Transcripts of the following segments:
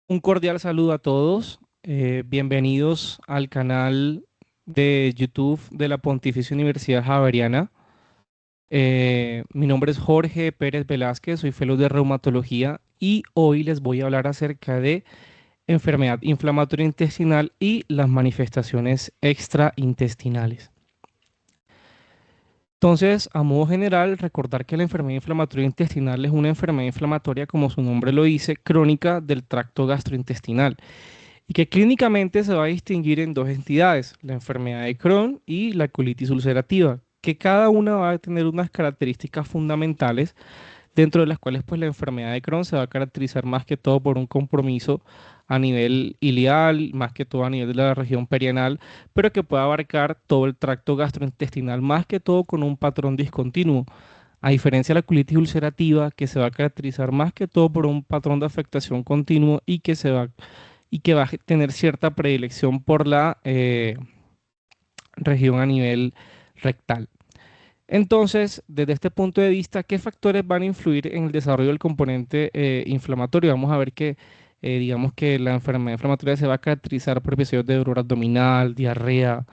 Un cordial saludo a todos. Bienvenidos al canal de YouTube de la Pontificia Universidad Javeriana. Mi nombre es Jorge Pérez Velázquez, soy fellow de reumatología y hoy les voy a hablar acerca de enfermedad inflamatoria intestinal y las manifestaciones extraintestinales. Entonces, a modo general, recordar que la enfermedad inflamatoria intestinal es una enfermedad inflamatoria, como su nombre lo dice, crónica del tracto gastrointestinal y que clínicamente se va a distinguir en dos entidades, la enfermedad de Crohn y la colitis ulcerativa, que cada una va a tener unas características fundamentales, dentro de las cuales pues la enfermedad de Crohn se va a caracterizar más que todo por un compromiso a nivel ileal, más que todo a nivel de la región perianal, pero que puede abarcar todo el tracto gastrointestinal, más que todo con un patrón discontinuo. A diferencia de la colitis ulcerativa, que se va a caracterizar más que todo por un patrón de afectación continuo y que va a tener cierta predilección por la región a nivel rectal. Entonces, desde este punto de vista, ¿qué factores van a influir en el desarrollo del componente inflamatorio? Vamos a ver que, digamos que la enfermedad inflamatoria se va a caracterizar por episodios de dolor abdominal, diarrea,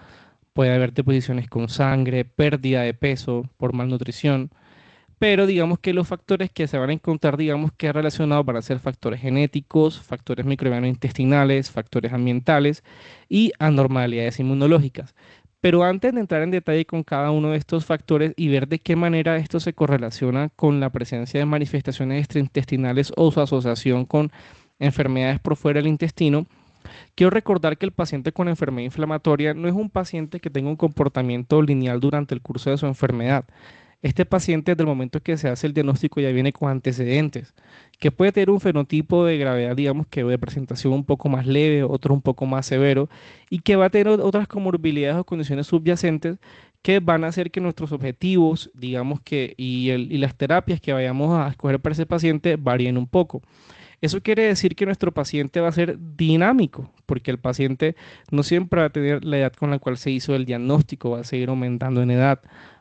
puede haber deposiciones con sangre, pérdida de peso por malnutrición, pero digamos que los factores que se van a encontrar, digamos que relacionados van a ser factores genéticos, factores microbianos intestinales, factores ambientales y anormalidades inmunológicas. Pero antes de entrar en detalle con cada uno de estos factores y ver de qué manera esto se correlaciona con la presencia de manifestaciones extraintestinales o su asociación con enfermedades por fuera del intestino, quiero recordar que el paciente con enfermedad inflamatoria no es un paciente que tenga un comportamiento lineal durante el curso de su enfermedad. Este paciente, desde el momento que se hace el diagnóstico, ya viene con antecedentes, que puede tener un fenotipo de gravedad, digamos que de presentación un poco más leve, otro un poco más severo, y que va a tener otras comorbilidades o condiciones subyacentes que van a hacer que nuestros objetivos, digamos que, y las terapias que vayamos a escoger para ese paciente varíen un poco. Eso quiere decir que nuestro paciente va a ser dinámico, porque el paciente no siempre va a tener la edad con la cual se hizo el diagnóstico, va a seguir aumentando en edad.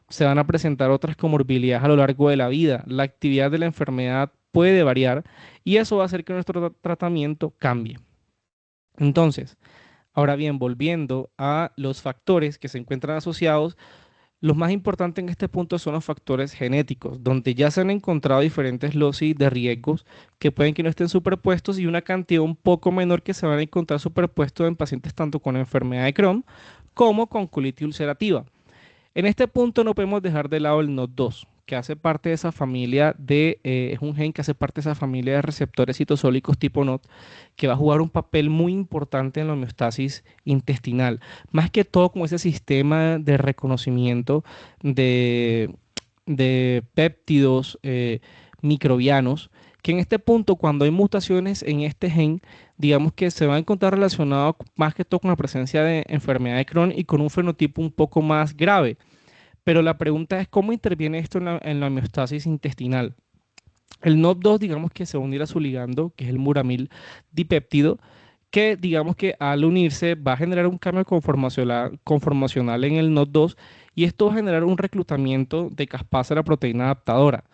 Se van a presentar otras comorbilidades a lo largo de la vida. La actividad de la enfermedad puede variar y eso va a hacer que nuestro tratamiento cambie. Entonces, ahora bien, volviendo a los factores que se encuentran asociados, los más importantes en este punto son los factores genéticos, donde ya se han encontrado diferentes loci de riesgos que pueden que no estén superpuestos y una cantidad un poco menor que se van a encontrar superpuestos en pacientes tanto con enfermedad de Crohn como con colitis ulcerativa. En este punto no podemos dejar de lado el NOT2, que hace parte de esa familia es un gen que hace parte de esa familia de receptores citosólicos tipo NOT, que va a jugar un papel muy importante en la homeostasis intestinal, más que todo como ese sistema de reconocimiento de, de péptidos microbianos, que en este punto, cuando hay mutaciones en este gen, digamos que se va a encontrar relacionado más que todo con la presencia de enfermedad de Crohn y con un fenotipo un poco más grave. Pero la pregunta es cómo interviene esto en la homeostasis intestinal. El NOP2, digamos que se va a unir a su ligando, que es el muramil dipéptido, que digamos que al unirse va a generar un cambio conformacional en el NOT2 y esto va a generar un reclutamiento de caspasa de la proteína adaptadora.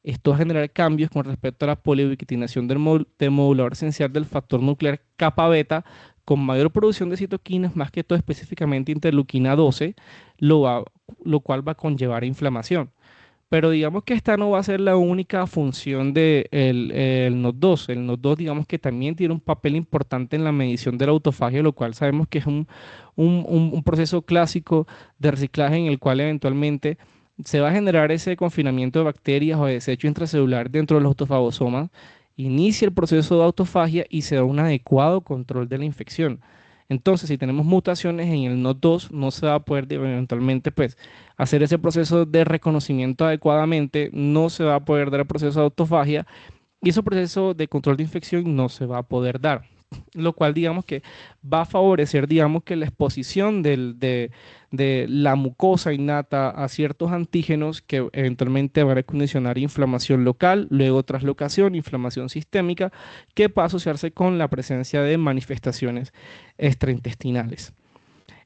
Esto va a generar cambios con respecto a la poliubiquitinación del modulador esencial del factor nuclear kappa beta con mayor producción de citoquinas, más que todo específicamente interleuquina 12, lo, va- lo cual va a conllevar inflamación. Pero digamos que esta no va a ser la única función del el NOT2. El NOT2 digamos que también tiene un papel importante en la medición de la autofagia, lo cual sabemos que es un proceso clásico de reciclaje en el cual eventualmente se va a generar ese confinamiento de bacterias o de desecho intracelular dentro de los autofagosomas, inicia el proceso de autofagia y se da un adecuado control de la infección. Entonces, si tenemos mutaciones en el NOT2, no se va a poder eventualmente pues, hacer ese proceso de reconocimiento adecuadamente, no se va a poder dar el proceso de autofagia y ese proceso de control de infección no se va a poder dar. Lo cual, digamos que va a favorecer, digamos que la exposición de la mucosa innata a ciertos antígenos que eventualmente van a condicionar inflamación local, luego traslocación, inflamación sistémica, que va a asociarse con la presencia de manifestaciones extraintestinales.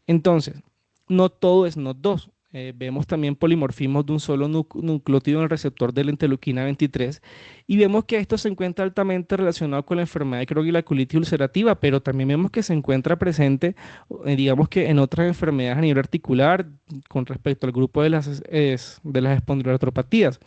Entonces, no todo es NOT2. vemos también polimorfismos de un solo nucleótido en el receptor de la interleuquina 23 y vemos que esto se encuentra altamente relacionado con la enfermedad de Crohn y la colitis ulcerativa, pero también vemos que se encuentra presente, digamos que en otras enfermedades a nivel articular con respecto al grupo de las espondiloartropatías.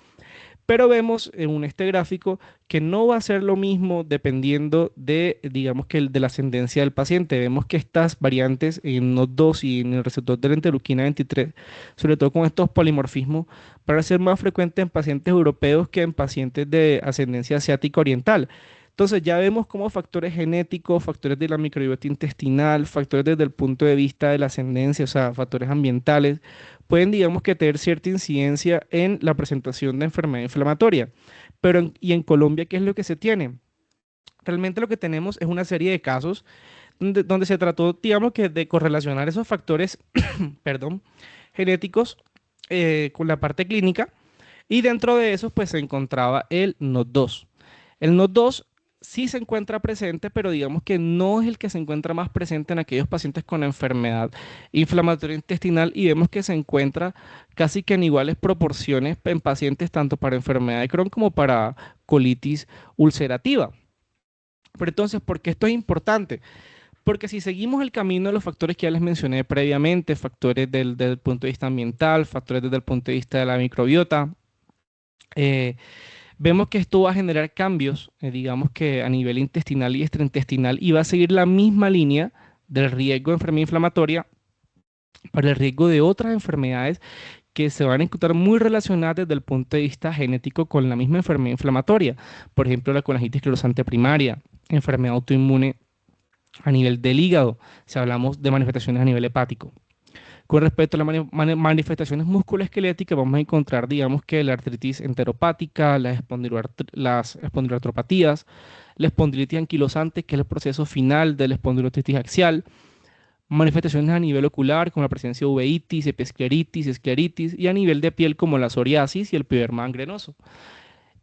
Pero vemos en este gráfico que no va a ser lo mismo dependiendo de, digamos que de la ascendencia del paciente. Vemos que estas variantes en NOD2 y en el receptor de la interleuquina 23, sobre todo con estos polimorfismos, van a ser más frecuentes en pacientes europeos que en pacientes de ascendencia asiática oriental. Entonces ya vemos cómo factores genéticos, factores de la microbiota intestinal, factores desde el punto de vista de la ascendencia, o sea, factores ambientales, pueden, digamos que, tener cierta incidencia en la presentación de enfermedad inflamatoria. Pero, ¿y en Colombia qué es lo que se tiene? Realmente lo que tenemos es una serie de casos donde se trató, digamos que, de correlacionar esos factores, perdón, genéticos con la parte clínica y dentro de esos pues se encontraba el NOD2. El NOD2 sí se encuentra presente, pero digamos que no es el que se encuentra más presente en aquellos pacientes con enfermedad inflamatoria intestinal y vemos que se encuentra casi que en iguales proporciones en pacientes tanto para enfermedad de Crohn como para colitis ulcerativa. Pero entonces, ¿por qué esto es importante? Porque si seguimos el camino de los factores que ya les mencioné previamente, factores desde el punto de vista ambiental, factores desde el punto de vista de la microbiota, eh, vemos que esto va a generar cambios, digamos que a nivel intestinal y extraintestinal, y va a seguir la misma línea del riesgo de enfermedad inflamatoria para el riesgo de otras enfermedades que se van a encontrar muy relacionadas desde el punto de vista genético con la misma enfermedad inflamatoria. Por ejemplo, la colangitis esclerosante primaria, enfermedad autoinmune a nivel del hígado, si hablamos de manifestaciones a nivel hepático. Con respecto a las manifestaciones musculoesqueléticas, vamos a encontrar, digamos que la artritis enteropática, las espondiloartropatías, la espondilitis anquilosante, que es el proceso final de la espondilolitis axial, manifestaciones a nivel ocular, como la presencia de uveitis, episcleritis, escleritis, y a nivel de piel, como la psoriasis y el piederma gangrenoso.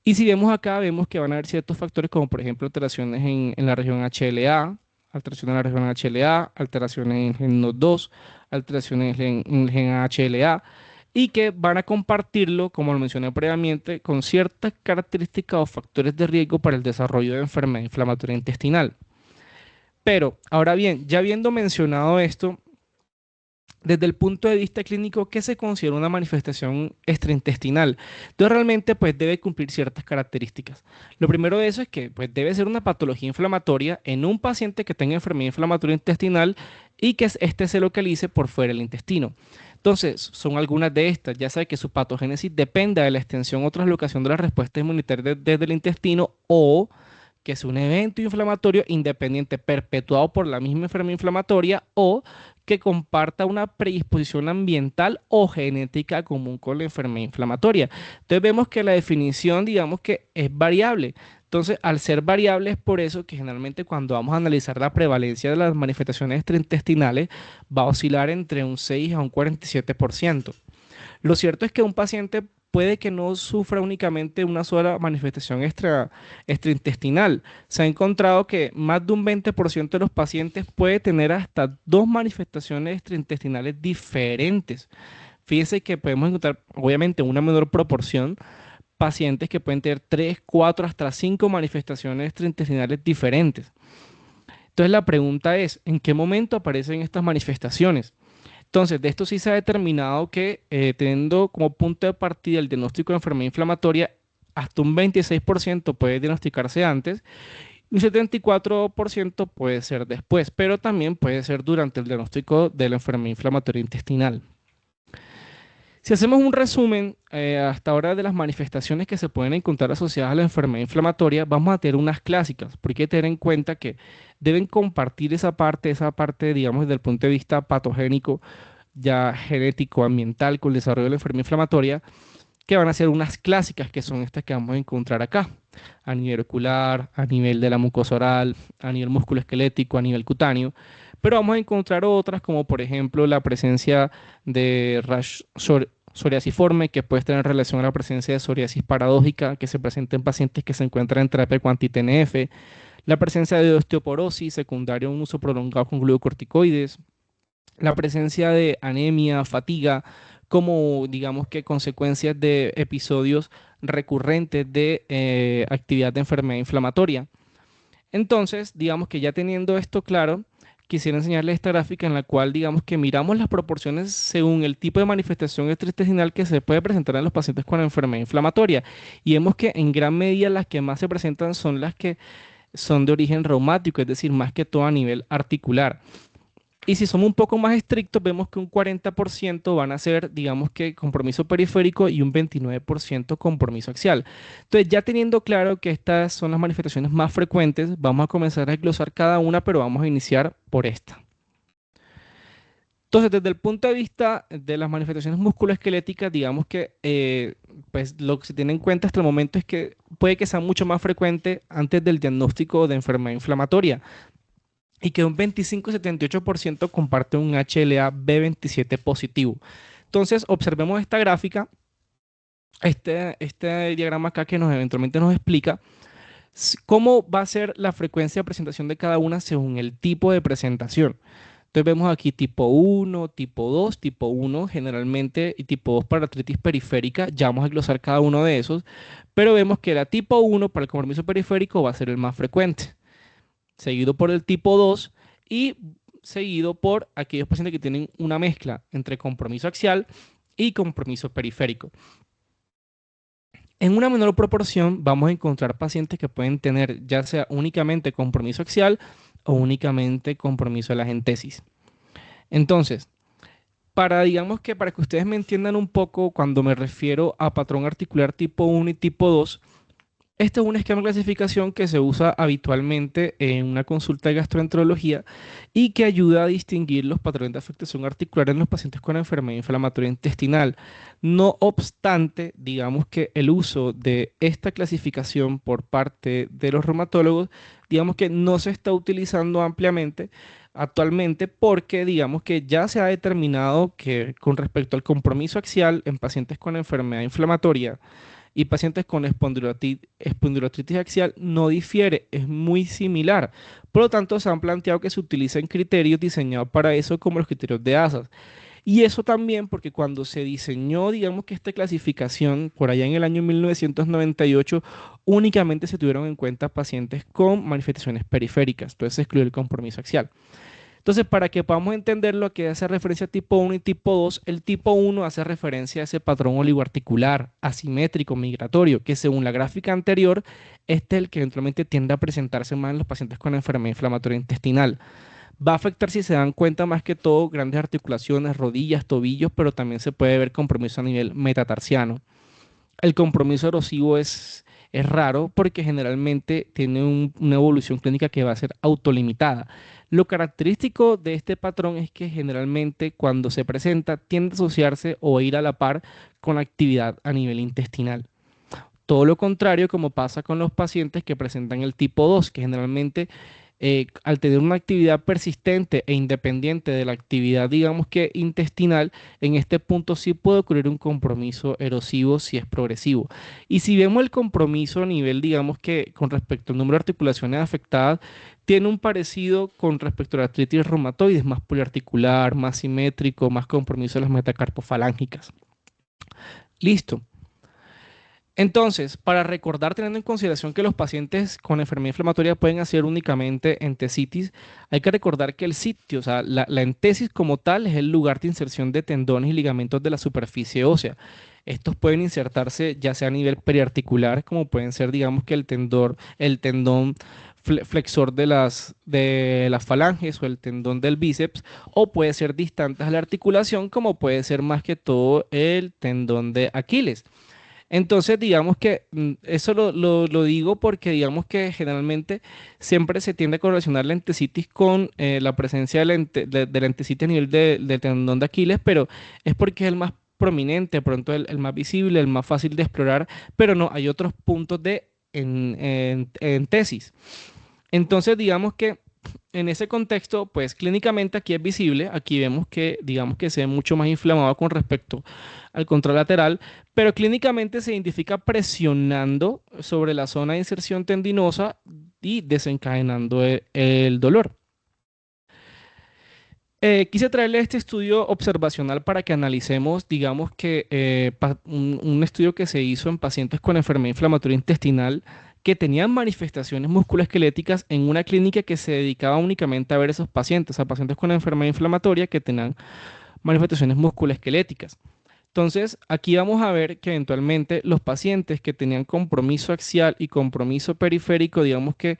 Y si vemos acá, vemos que van a haber ciertos factores, como por ejemplo alteraciones en la región HLA, alteraciones en la región HLA, alteraciones en NOD2, alteraciones en el gen HLA, y que van a compartirlo, como lo mencioné previamente, con ciertas características o factores de riesgo para el desarrollo de enfermedad inflamatoria intestinal. Pero, ahora bien, ya habiendo mencionado esto, desde el punto de vista clínico, ¿qué se considera una manifestación extraintestinal? Entonces, realmente, pues debe cumplir ciertas características. Lo primero de eso es que pues, debe ser una patología inflamatoria en un paciente que tenga enfermedad inflamatoria intestinal y que este se localice por fuera del intestino. Entonces, son algunas de estas. Ya sabe que su patogénesis depende de la extensión o translocación de la respuesta inmunitaria desde el intestino o que es un evento inflamatorio independiente perpetuado por la misma enfermedad inflamatoria o que comparta una predisposición ambiental o genética común con la enfermedad inflamatoria. Entonces vemos que la definición, digamos que es variable. Entonces, al ser variable es por eso que generalmente cuando vamos a analizar la prevalencia de las manifestaciones extraintestinales va a oscilar entre un 6 a un 47%. Lo cierto es que un paciente puede que no sufra únicamente una sola manifestación extraintestinal. Se ha encontrado que más de un 20% de los pacientes puede tener hasta dos manifestaciones extraintestinales diferentes. Fíjense que podemos encontrar, obviamente, una menor proporción, pacientes que pueden tener 3, 4, hasta 5 manifestaciones extraintestinales diferentes. Entonces la pregunta es, ¿en qué momento aparecen estas manifestaciones? Entonces, de esto sí se ha determinado que teniendo como punto de partida el diagnóstico de enfermedad inflamatoria, hasta un 26% puede diagnosticarse antes y un 74% puede ser después, pero también puede ser durante el diagnóstico de la enfermedad inflamatoria intestinal. Si hacemos un resumen hasta ahora de las manifestaciones que se pueden encontrar asociadas a la enfermedad inflamatoria, vamos a tener unas clásicas, porque hay que tener en cuenta que deben compartir esa parte, digamos, desde el punto de vista patogénico, ya genético, ambiental, con el desarrollo de la enfermedad inflamatoria, que van a ser unas clásicas, que son estas que vamos a encontrar acá, a nivel ocular, a nivel de la mucosa oral, a nivel musculoesquelético, a nivel cutáneo, pero vamos a encontrar otras como por ejemplo la presencia de rash psoriasiforme, que puede tener relación a la presencia de psoriasis paradójica que se presenta en pacientes que se encuentran en terapia con anti-TNF, la presencia de osteoporosis secundaria a un uso prolongado con glucocorticoides, la presencia de anemia, fatiga como digamos que consecuencias de episodios recurrentes de actividad de enfermedad inflamatoria. Entonces, digamos que ya teniendo esto claro, quisiera enseñarles esta gráfica en la cual, digamos que miramos las proporciones según el tipo de manifestación gastrointestinal que se puede presentar en los pacientes con enfermedad inflamatoria. Y vemos que en gran medida las que más se presentan son las que son de origen reumático, es decir, más que todo a nivel articular. Y si somos un poco más estrictos, vemos que un 40% van a ser, digamos que compromiso periférico y un 29% compromiso axial. Entonces, ya teniendo claro que estas son las manifestaciones más frecuentes, vamos a comenzar a desglosar cada una, pero vamos a iniciar por esta. Entonces, desde el punto de vista de las manifestaciones musculoesqueléticas, digamos que pues lo que se tiene en cuenta hasta el momento es que puede que sea mucho más frecuente antes del diagnóstico de enfermedad inflamatoria y que un 25-78% comparte un HLA-B27 positivo. Entonces, observemos esta gráfica, este diagrama acá que eventualmente nos explica cómo va a ser la frecuencia de presentación de cada una según el tipo de presentación. Entonces vemos aquí tipo 1, tipo 2, tipo 1 generalmente y tipo 2 para artritis periférica. Ya vamos a glosar cada uno de esos, pero vemos que la tipo 1 para el compromiso periférico va a ser el más frecuente, seguido por el tipo 2 y seguido por aquellos pacientes que tienen una mezcla entre compromiso axial y compromiso periférico. En una menor proporción vamos a encontrar pacientes que pueden tener ya sea únicamente compromiso axial o únicamente compromiso de la gentesis. Entonces, digamos que para que ustedes me entiendan un poco cuando me refiero a patrón articular tipo 1 y tipo 2, este es un esquema de clasificación que se usa habitualmente en una consulta de gastroenterología y que ayuda a distinguir los patrones de afectación articular en los pacientes con enfermedad inflamatoria intestinal. No obstante, digamos que el uso de esta clasificación por parte de los reumatólogos, digamos que no se está utilizando ampliamente actualmente porque digamos que ya se ha determinado que con respecto al compromiso axial en pacientes con enfermedad inflamatoria, y pacientes con espondiloartritis axial no difiere, es muy similar. Por lo tanto, se han planteado que se utilicen criterios diseñados para eso como los criterios de ASAS. Y eso también porque cuando se diseñó, digamos que esta clasificación, por allá en el año 1998, únicamente se tuvieron en cuenta pacientes con manifestaciones periféricas, entonces se excluyó el compromiso axial. Entonces, para que podamos entender lo que hace referencia a tipo 1 y tipo 2, el tipo 1 hace referencia a ese patrón oligoarticular, asimétrico, migratorio, que según la gráfica anterior, este es el que eventualmente tiende a presentarse más en los pacientes con enfermedad inflamatoria intestinal. Va a afectar, si se dan cuenta, más que todo grandes articulaciones, rodillas, tobillos, pero también se puede ver compromiso a nivel metatarsiano. El compromiso erosivo es raro porque generalmente tiene una evolución clínica que va a ser autolimitada. Lo característico de este patrón es que generalmente cuando se presenta tiende a asociarse o a ir a la par con actividad a nivel intestinal. Todo lo contrario como pasa con los pacientes que presentan el tipo 2, que generalmente al tener una actividad persistente e independiente de la actividad, digamos que intestinal, en este punto sí puede ocurrir un compromiso erosivo si es progresivo. Y si vemos el compromiso a nivel, digamos que con respecto al número de articulaciones afectadas, tiene un parecido con respecto a la artritis reumatoide, más poliarticular, más simétrico, más compromiso de las metacarpofalángicas. Listo. Entonces, para recordar, teniendo en consideración que los pacientes con enfermedad inflamatoria pueden hacer únicamente entesitis, hay que recordar que el sitio, o sea, la entesis como tal es el lugar de inserción de tendones y ligamentos de la superficie ósea. Estos pueden insertarse ya sea a nivel periarticular, como pueden ser, digamos que el tendón flexor de las falanges o el tendón del bíceps, o puede ser distantes a la articulación, como puede ser más que todo el tendón de Aquiles. Entonces, digamos que eso lo digo porque digamos que generalmente siempre se tiende a correlacionar la entesitis con la presencia de la entesitis a nivel del tendón de Aquiles, pero es porque es el más prominente, pronto el más visible, el más fácil de explorar, pero no, hay otros puntos en tesis. Entonces, digamos que en ese contexto, pues clínicamente aquí es visible, aquí vemos que, digamos que se ve mucho más inflamado con respecto al contralateral, pero clínicamente se identifica presionando sobre la zona de inserción tendinosa y desencadenando el dolor. Quise traerle este estudio observacional para que analicemos, digamos que un estudio que se hizo en pacientes con enfermedad inflamatoria intestinal que tenían manifestaciones musculoesqueléticas en una clínica que se dedicaba únicamente a ver esos pacientes, a pacientes con enfermedad inflamatoria que tenían manifestaciones musculoesqueléticas. Entonces, aquí vamos a ver que eventualmente los pacientes que tenían compromiso axial y compromiso periférico, digamos que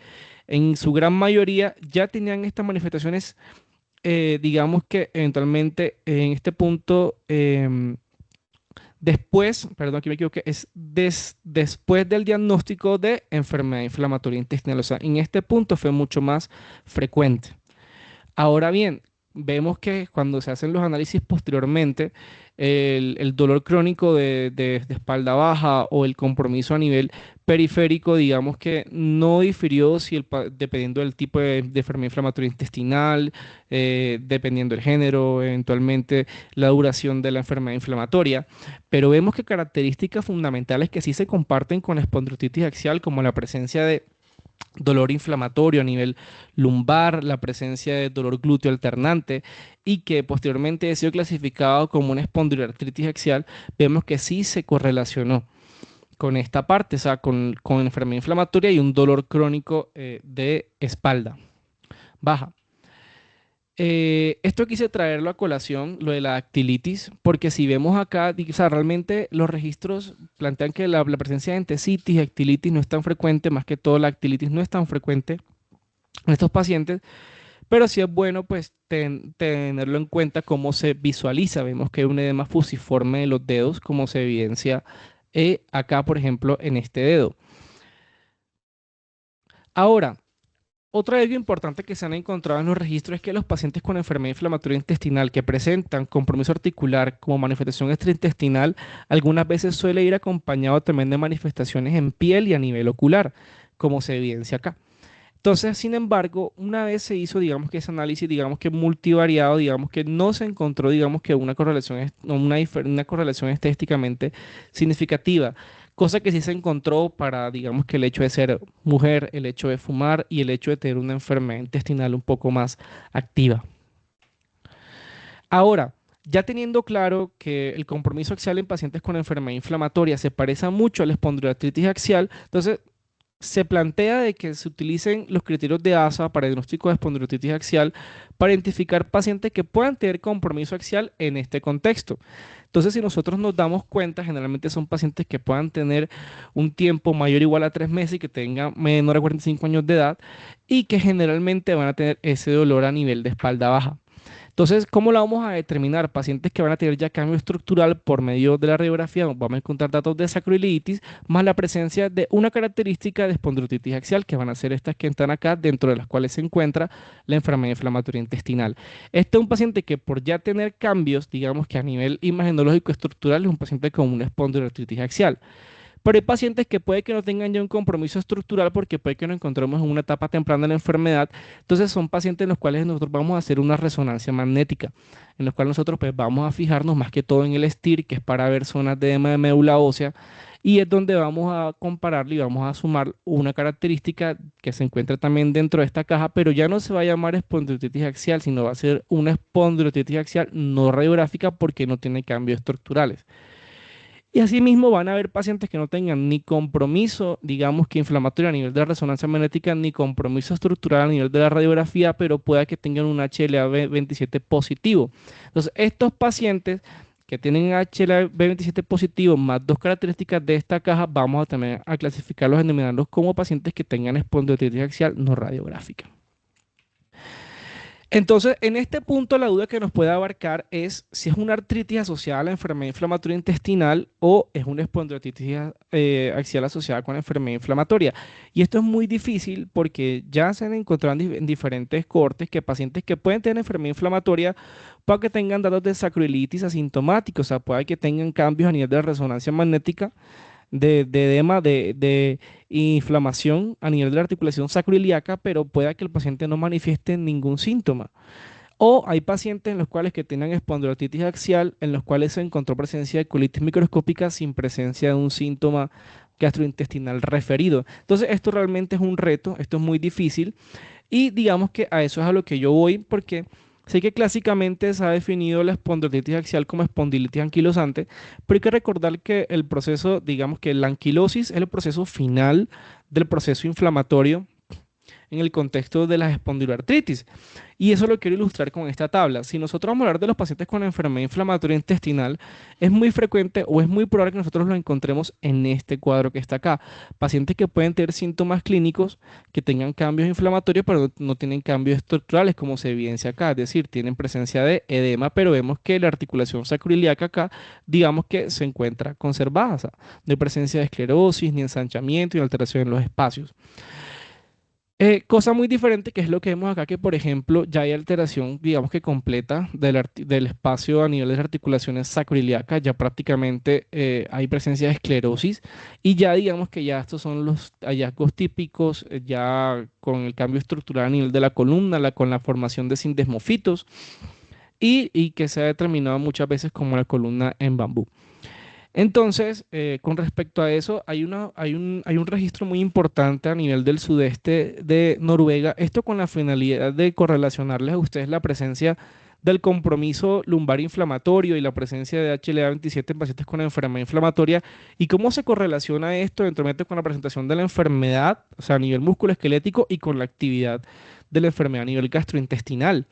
en su gran mayoría ya tenían estas manifestaciones, digamos que eventualmente en este punto, después, perdón, aquí me equivoqué, es después del diagnóstico de enfermedad inflamatoria intestinal. O sea, en este punto fue mucho más frecuente. Ahora bien, vemos que cuando se hacen los análisis posteriormente, el dolor crónico de espalda baja o el compromiso a nivel periférico, digamos que no difirió si dependiendo del tipo de enfermedad inflamatoria intestinal, dependiendo del género, eventualmente la duración de la enfermedad inflamatoria, pero vemos que características fundamentales que sí se comparten con la espondrotitis axial, como la presencia de dolor inflamatorio a nivel lumbar, la presencia de dolor glúteo alternante y que posteriormente ha sido clasificado como una espondiloartritis axial, vemos que sí se correlacionó con esta parte, o sea, con enfermedad inflamatoria y un dolor crónico de espalda baja. Esto quise traerlo a colación, lo de la dactilitis, porque si vemos acá, o sea, realmente los registros plantean que la presencia de entesitis y dactilitis no es tan frecuente, más que todo la dactilitis no es tan frecuente en estos pacientes, pero sí es bueno pues tenerlo en cuenta cómo se visualiza. Vemos que hay un edema fusiforme de los dedos, como se evidencia acá, por ejemplo, en este dedo. Ahora, otro algo importante que se han encontrado en los registros es que los pacientes con enfermedad inflamatoria intestinal que presentan compromiso articular como manifestación extraintestinal, algunas veces suele ir acompañado también de manifestaciones en piel y a nivel ocular, como se evidencia acá. Entonces, sin embargo, una vez se hizo, digamos que ese análisis, digamos que multivariado, digamos que no se encontró, digamos que una correlación, una correlación estadísticamente significativa, cosa que sí se encontró para, digamos que el hecho de ser mujer, el hecho de fumar y el hecho de tener una enfermedad intestinal un poco más activa. Ahora, ya teniendo claro que el compromiso axial en pacientes con enfermedad inflamatoria se parece mucho a la espondiloartritis axial, entonces se plantea de que se utilicen los criterios de ASA para el diagnóstico de espondilitis axial para identificar pacientes que puedan tener compromiso axial en este contexto. Entonces, si nosotros nos damos cuenta, generalmente son pacientes que puedan tener un tiempo mayor o igual a 3 meses y que tengan menor a 45 años de edad y que generalmente van a tener ese dolor a nivel de espalda baja. Entonces, ¿cómo la vamos a determinar? Pacientes que van a tener ya cambio estructural por medio de la radiografía, vamos a encontrar datos de sacroiliitis, más la presencia de una característica de espondilitis axial, que van a ser estas que están acá, dentro de las cuales se encuentra la enfermedad inflamatoria intestinal. Este es un paciente que por ya tener cambios, digamos que a nivel imagenológico estructural, es un paciente con una espondilitis axial. Pero hay pacientes que puede que no tengan ya un compromiso estructural porque puede que nos encontremos en una etapa temprana de la enfermedad. Entonces son pacientes en los cuales nosotros vamos a hacer una resonancia magnética, en los cuales nosotros pues vamos a fijarnos más que todo en el STIR, que es para ver zonas de edema de médula ósea, y es donde vamos a compararle y vamos a sumar una característica que se encuentra también dentro de esta caja, pero ya no se va a llamar espondilitis axial, sino va a ser una espondilitis axial no radiográfica porque no tiene cambios estructurales. Y asimismo van a haber pacientes que no tengan ni compromiso, digamos que inflamatorio a nivel de la resonancia magnética, ni compromiso estructural a nivel de la radiografía, pero pueda que tengan un HLA-B27 positivo. Entonces, estos pacientes que tienen HLA-B27 positivo más dos características de esta caja, vamos a también a clasificarlos, denominarlos como pacientes que tengan espondilitis axial no radiográfica. Entonces, en este punto la duda que nos puede abarcar es si es una artritis asociada a la enfermedad inflamatoria intestinal o es una espondilitis axial asociada con la enfermedad inflamatoria. Y esto es muy difícil porque ya se han encontrado en diferentes cortes que pacientes que pueden tener enfermedad inflamatoria pueden que tengan datos de sacroiliitis asintomáticos, o sea, puede que tengan cambios a nivel de la resonancia magnética de edema, de inflamación a nivel de la articulación sacroiliaca, pero pueda que el paciente no manifieste ningún síntoma. O hay pacientes en los cuales que tengan espondilitis axial, en los cuales se encontró presencia de colitis microscópica sin presencia de un síntoma gastrointestinal referido. Entonces, esto realmente es un reto, esto es muy difícil y digamos que a eso es a lo que yo voy porque Así que clásicamente se ha definido la espondilitis axial como espondilitis anquilosante, pero hay que recordar que el proceso, digamos que la anquilosis es el proceso final del proceso inflamatorio en el contexto de la espondiloartritis. Y eso lo quiero ilustrar con esta tabla. Si nosotros vamos a hablar de los pacientes con enfermedad inflamatoria intestinal, es muy frecuente o es muy probable que nosotros lo encontremos en este cuadro que está acá. Pacientes que pueden tener síntomas clínicos, que tengan cambios inflamatorios, pero no tienen cambios estructurales, como se evidencia acá. Es decir, tienen presencia de edema, pero vemos que la articulación sacroiliaca acá, digamos que se encuentra conservada. O sea, no hay presencia de esclerosis, ni ensanchamiento, ni alteración en los espacios. Cosa muy diferente que es lo que vemos acá, que por ejemplo ya hay alteración, digamos que completa del espacio a nivel de las articulaciones sacroiliacas, ya prácticamente hay presencia de esclerosis y ya digamos que ya estos son los hallazgos típicos, ya con el cambio estructural a nivel de la columna, con la formación de sindesmofitos y que se ha determinado muchas veces como la columna en bambú. Entonces, con respecto a eso, hay un registro muy importante a nivel del sudeste de Noruega, esto con la finalidad de correlacionarles a ustedes la presencia del compromiso lumbar inflamatorio y la presencia de HLA-27 en pacientes con enfermedad inflamatoria y cómo se correlaciona esto eventualmente con la presentación de la enfermedad, o sea, a nivel musculoesquelético y con la actividad de la enfermedad a nivel gastrointestinal.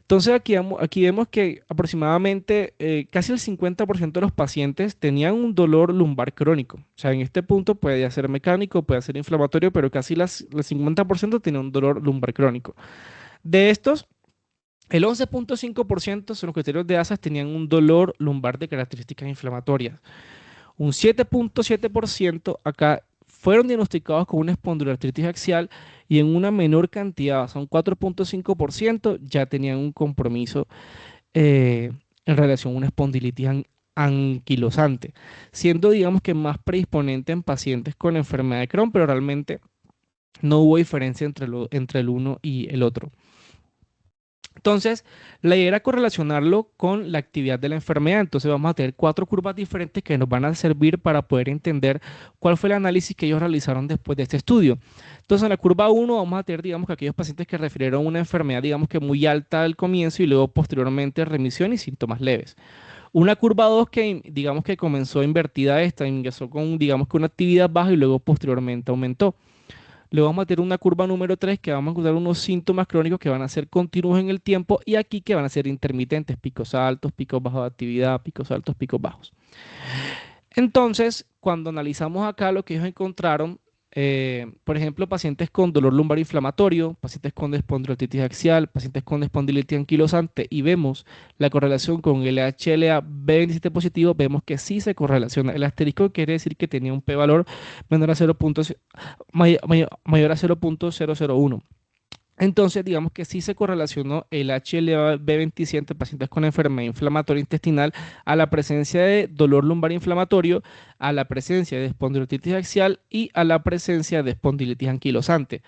Entonces aquí vemos que aproximadamente casi el 50% de los pacientes tenían un dolor lumbar crónico. O sea, en este punto puede ser mecánico, puede ser inflamatorio, pero casi el 50% tenía un dolor lumbar crónico. De estos, el 11.5% son los criterios de ASAS tenían un dolor lumbar de características inflamatorias. Un 7.7% acá fueron diagnosticados con una espondiloartritis axial y en una menor cantidad, son 4.5%, ya tenían un compromiso en relación a una espondilitis anquilosante, siendo digamos que más predisponente en pacientes con enfermedad de Crohn, pero realmente no hubo diferencia entre el uno y el otro. Entonces, la idea era correlacionarlo con la actividad de la enfermedad. Entonces, vamos a tener 4 curvas diferentes que nos van a servir para poder entender cuál fue el análisis que ellos realizaron después de este estudio. Entonces, en la curva 1 vamos a tener, digamos, que aquellos pacientes que refirieron una enfermedad, digamos, que muy alta al comienzo y luego posteriormente remisión y síntomas leves. Una curva 2 que, digamos, que comenzó invertida esta, ingresó con, digamos, que una actividad baja y luego posteriormente aumentó. Luego vamos a tener una curva número 3 que vamos a encontrar unos síntomas crónicos que van a ser continuos en el tiempo y aquí que van a ser intermitentes, picos altos, picos bajos de actividad, picos altos, picos bajos. Entonces, cuando analizamos acá lo que ellos encontraron, por ejemplo, pacientes con dolor lumbar inflamatorio, pacientes con espondilitis axial, pacientes con espondilitis anquilosante y vemos la correlación con el HLA-B27 positivo, vemos que sí se correlaciona. El asterisco quiere decir que tenía un p-valor menor a 0. Mayor a 0.001. Entonces, digamos que sí se correlacionó el HLA-B27 en pacientes con enfermedad inflamatoria intestinal a la presencia de dolor lumbar inflamatorio, a la presencia de espondilitis axial y a la presencia de espondilitis anquilosante.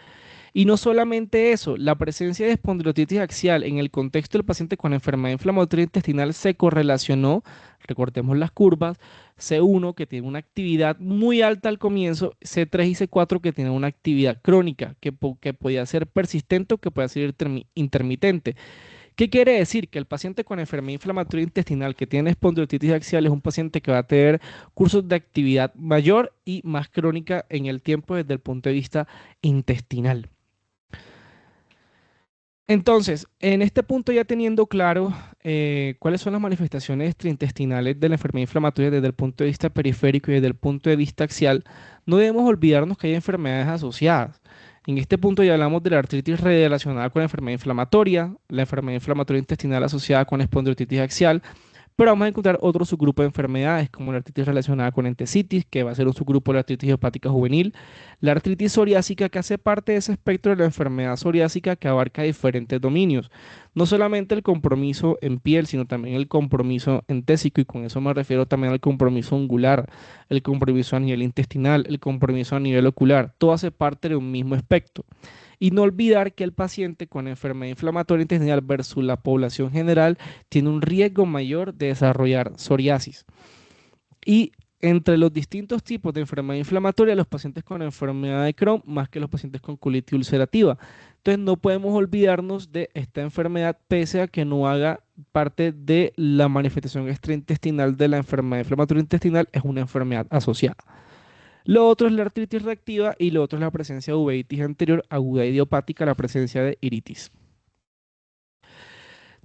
Y no solamente eso, la presencia de espondilitis axial en el contexto del paciente con enfermedad inflamatoria intestinal se correlacionó, recordemos las curvas, C1 que tiene una actividad muy alta al comienzo, C3 y C4 que tienen una actividad crónica que podía ser persistente o que podía ser intermitente. ¿Qué quiere decir? Que el paciente con enfermedad inflamatoria intestinal que tiene espondilitis axial es un paciente que va a tener cursos de actividad mayor y más crónica en el tiempo desde el punto de vista intestinal. Entonces, en este punto ya teniendo claro cuáles son las manifestaciones extraintestinales de la enfermedad inflamatoria desde el punto de vista periférico y desde el punto de vista axial, no debemos olvidarnos que hay enfermedades asociadas. En este punto ya hablamos de la artritis relacionada con la enfermedad inflamatoria, la enfermedad inflamatoria intestinal asociada con espondilitis axial, pero vamos a encontrar otro subgrupo de enfermedades, como la artritis relacionada con entesitis, que va a ser un subgrupo de la artritis hepática juvenil, la artritis psoriásica, que hace parte de ese espectro de la enfermedad psoriásica que abarca diferentes dominios. No solamente el compromiso en piel, sino también el compromiso entésico, y con eso me refiero también al compromiso ungular, el compromiso a nivel intestinal, el compromiso a nivel ocular. Todo hace parte de un mismo espectro. Y no olvidar que el paciente con enfermedad inflamatoria intestinal versus la población general tiene un riesgo mayor de desarrollar psoriasis. Y entre los distintos tipos de enfermedad inflamatoria, los pacientes con enfermedad de Crohn más que los pacientes con colitis ulcerativa. Entonces no podemos olvidarnos de esta enfermedad pese a que no haga parte de la manifestación extraintestinal de la enfermedad inflamatoria intestinal, es una enfermedad asociada. Lo otro es la artritis reactiva y lo otro es la presencia de uveitis anterior aguda idiopática, la presencia de iritis.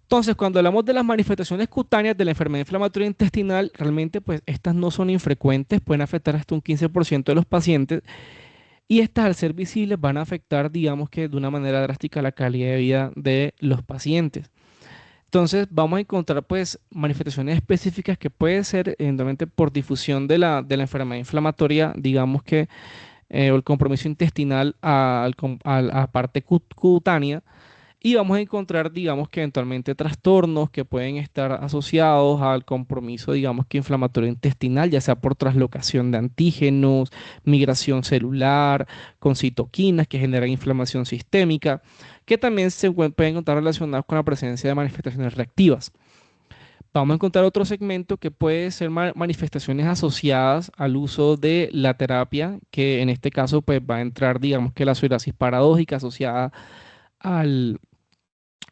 Entonces, cuando hablamos de las manifestaciones cutáneas de la enfermedad inflamatoria intestinal, realmente pues estas no son infrecuentes, pueden afectar hasta un 15% de los pacientes y estas al ser visibles van a afectar, digamos que de una manera drástica la calidad de vida de los pacientes. Entonces, vamos a encontrar pues manifestaciones específicas que pueden ser eventualmente por difusión de la enfermedad inflamatoria, digamos que o el compromiso intestinal a la parte cutánea. Y vamos a encontrar, digamos que eventualmente trastornos que pueden estar asociados al compromiso, digamos que inflamatorio intestinal, ya sea por traslocación de antígenos, migración celular, con citoquinas que generan inflamación sistémica, que también pueden encontrar relacionados con la presencia de manifestaciones reactivas. Vamos a encontrar otro segmento que puede ser manifestaciones asociadas al uso de la terapia, que en este caso pues va a entrar, digamos que la psoriasis paradójica asociada al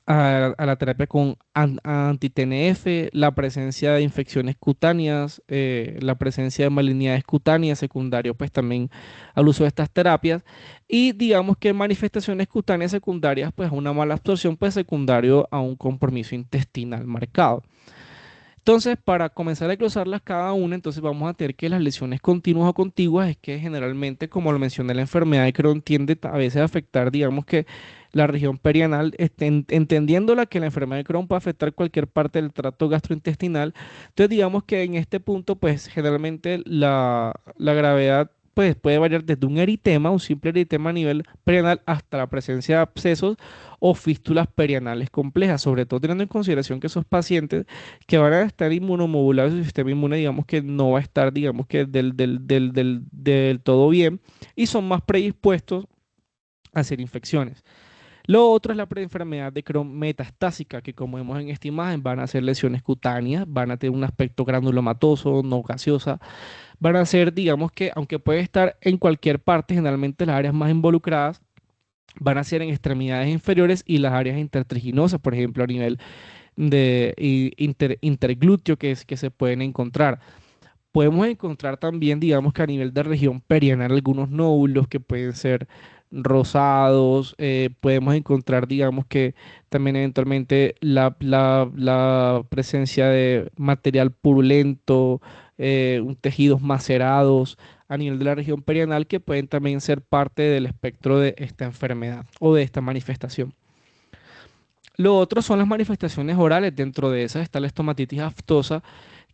a la terapia con anti-TNF, la presencia de infecciones cutáneas, la presencia de malignidades cutáneas secundario, pues también al uso de estas terapias. Y digamos que manifestaciones cutáneas secundarias, pues una mala absorción, pues secundario a un compromiso intestinal marcado. Entonces, para comenzar a desglosarlas cada una, entonces vamos a tener que las lesiones continuas o contiguas es que generalmente, como lo mencioné, la enfermedad de Crohn tiende a veces a afectar, digamos que la región perianal, entendiéndola que la enfermedad de Crohn puede afectar cualquier parte del tracto gastrointestinal. Entonces, digamos que en este punto, pues generalmente la gravedad pues, puede variar desde un eritema, un simple eritema a nivel perianal, hasta la presencia de abscesos o fístulas perianales complejas, sobre todo teniendo en consideración que esos pacientes que van a estar inmunomodulados, su sistema inmune, digamos que no va a estar, digamos que del todo bien y son más predispuestos a hacer infecciones. Lo otro es la preenfermedad de Crohn metastásica, que como vemos en esta imagen van a ser lesiones cutáneas, van a tener un aspecto granulomatoso, no gaseosa, van a ser, digamos que, aunque puede estar en cualquier parte, generalmente las áreas más involucradas van a ser en extremidades inferiores y las áreas intertriginosas, por ejemplo, a nivel de interglúteo que se pueden encontrar. Podemos encontrar también, digamos que a nivel de región perianal, algunos nódulos que pueden ser rosados. Podemos encontrar, digamos que también eventualmente la presencia de material purulento, tejidos macerados a nivel de la región perianal que pueden también ser parte del espectro de esta enfermedad o de esta manifestación. Lo otro son las manifestaciones orales. Dentro de esas está la estomatitis aftosa,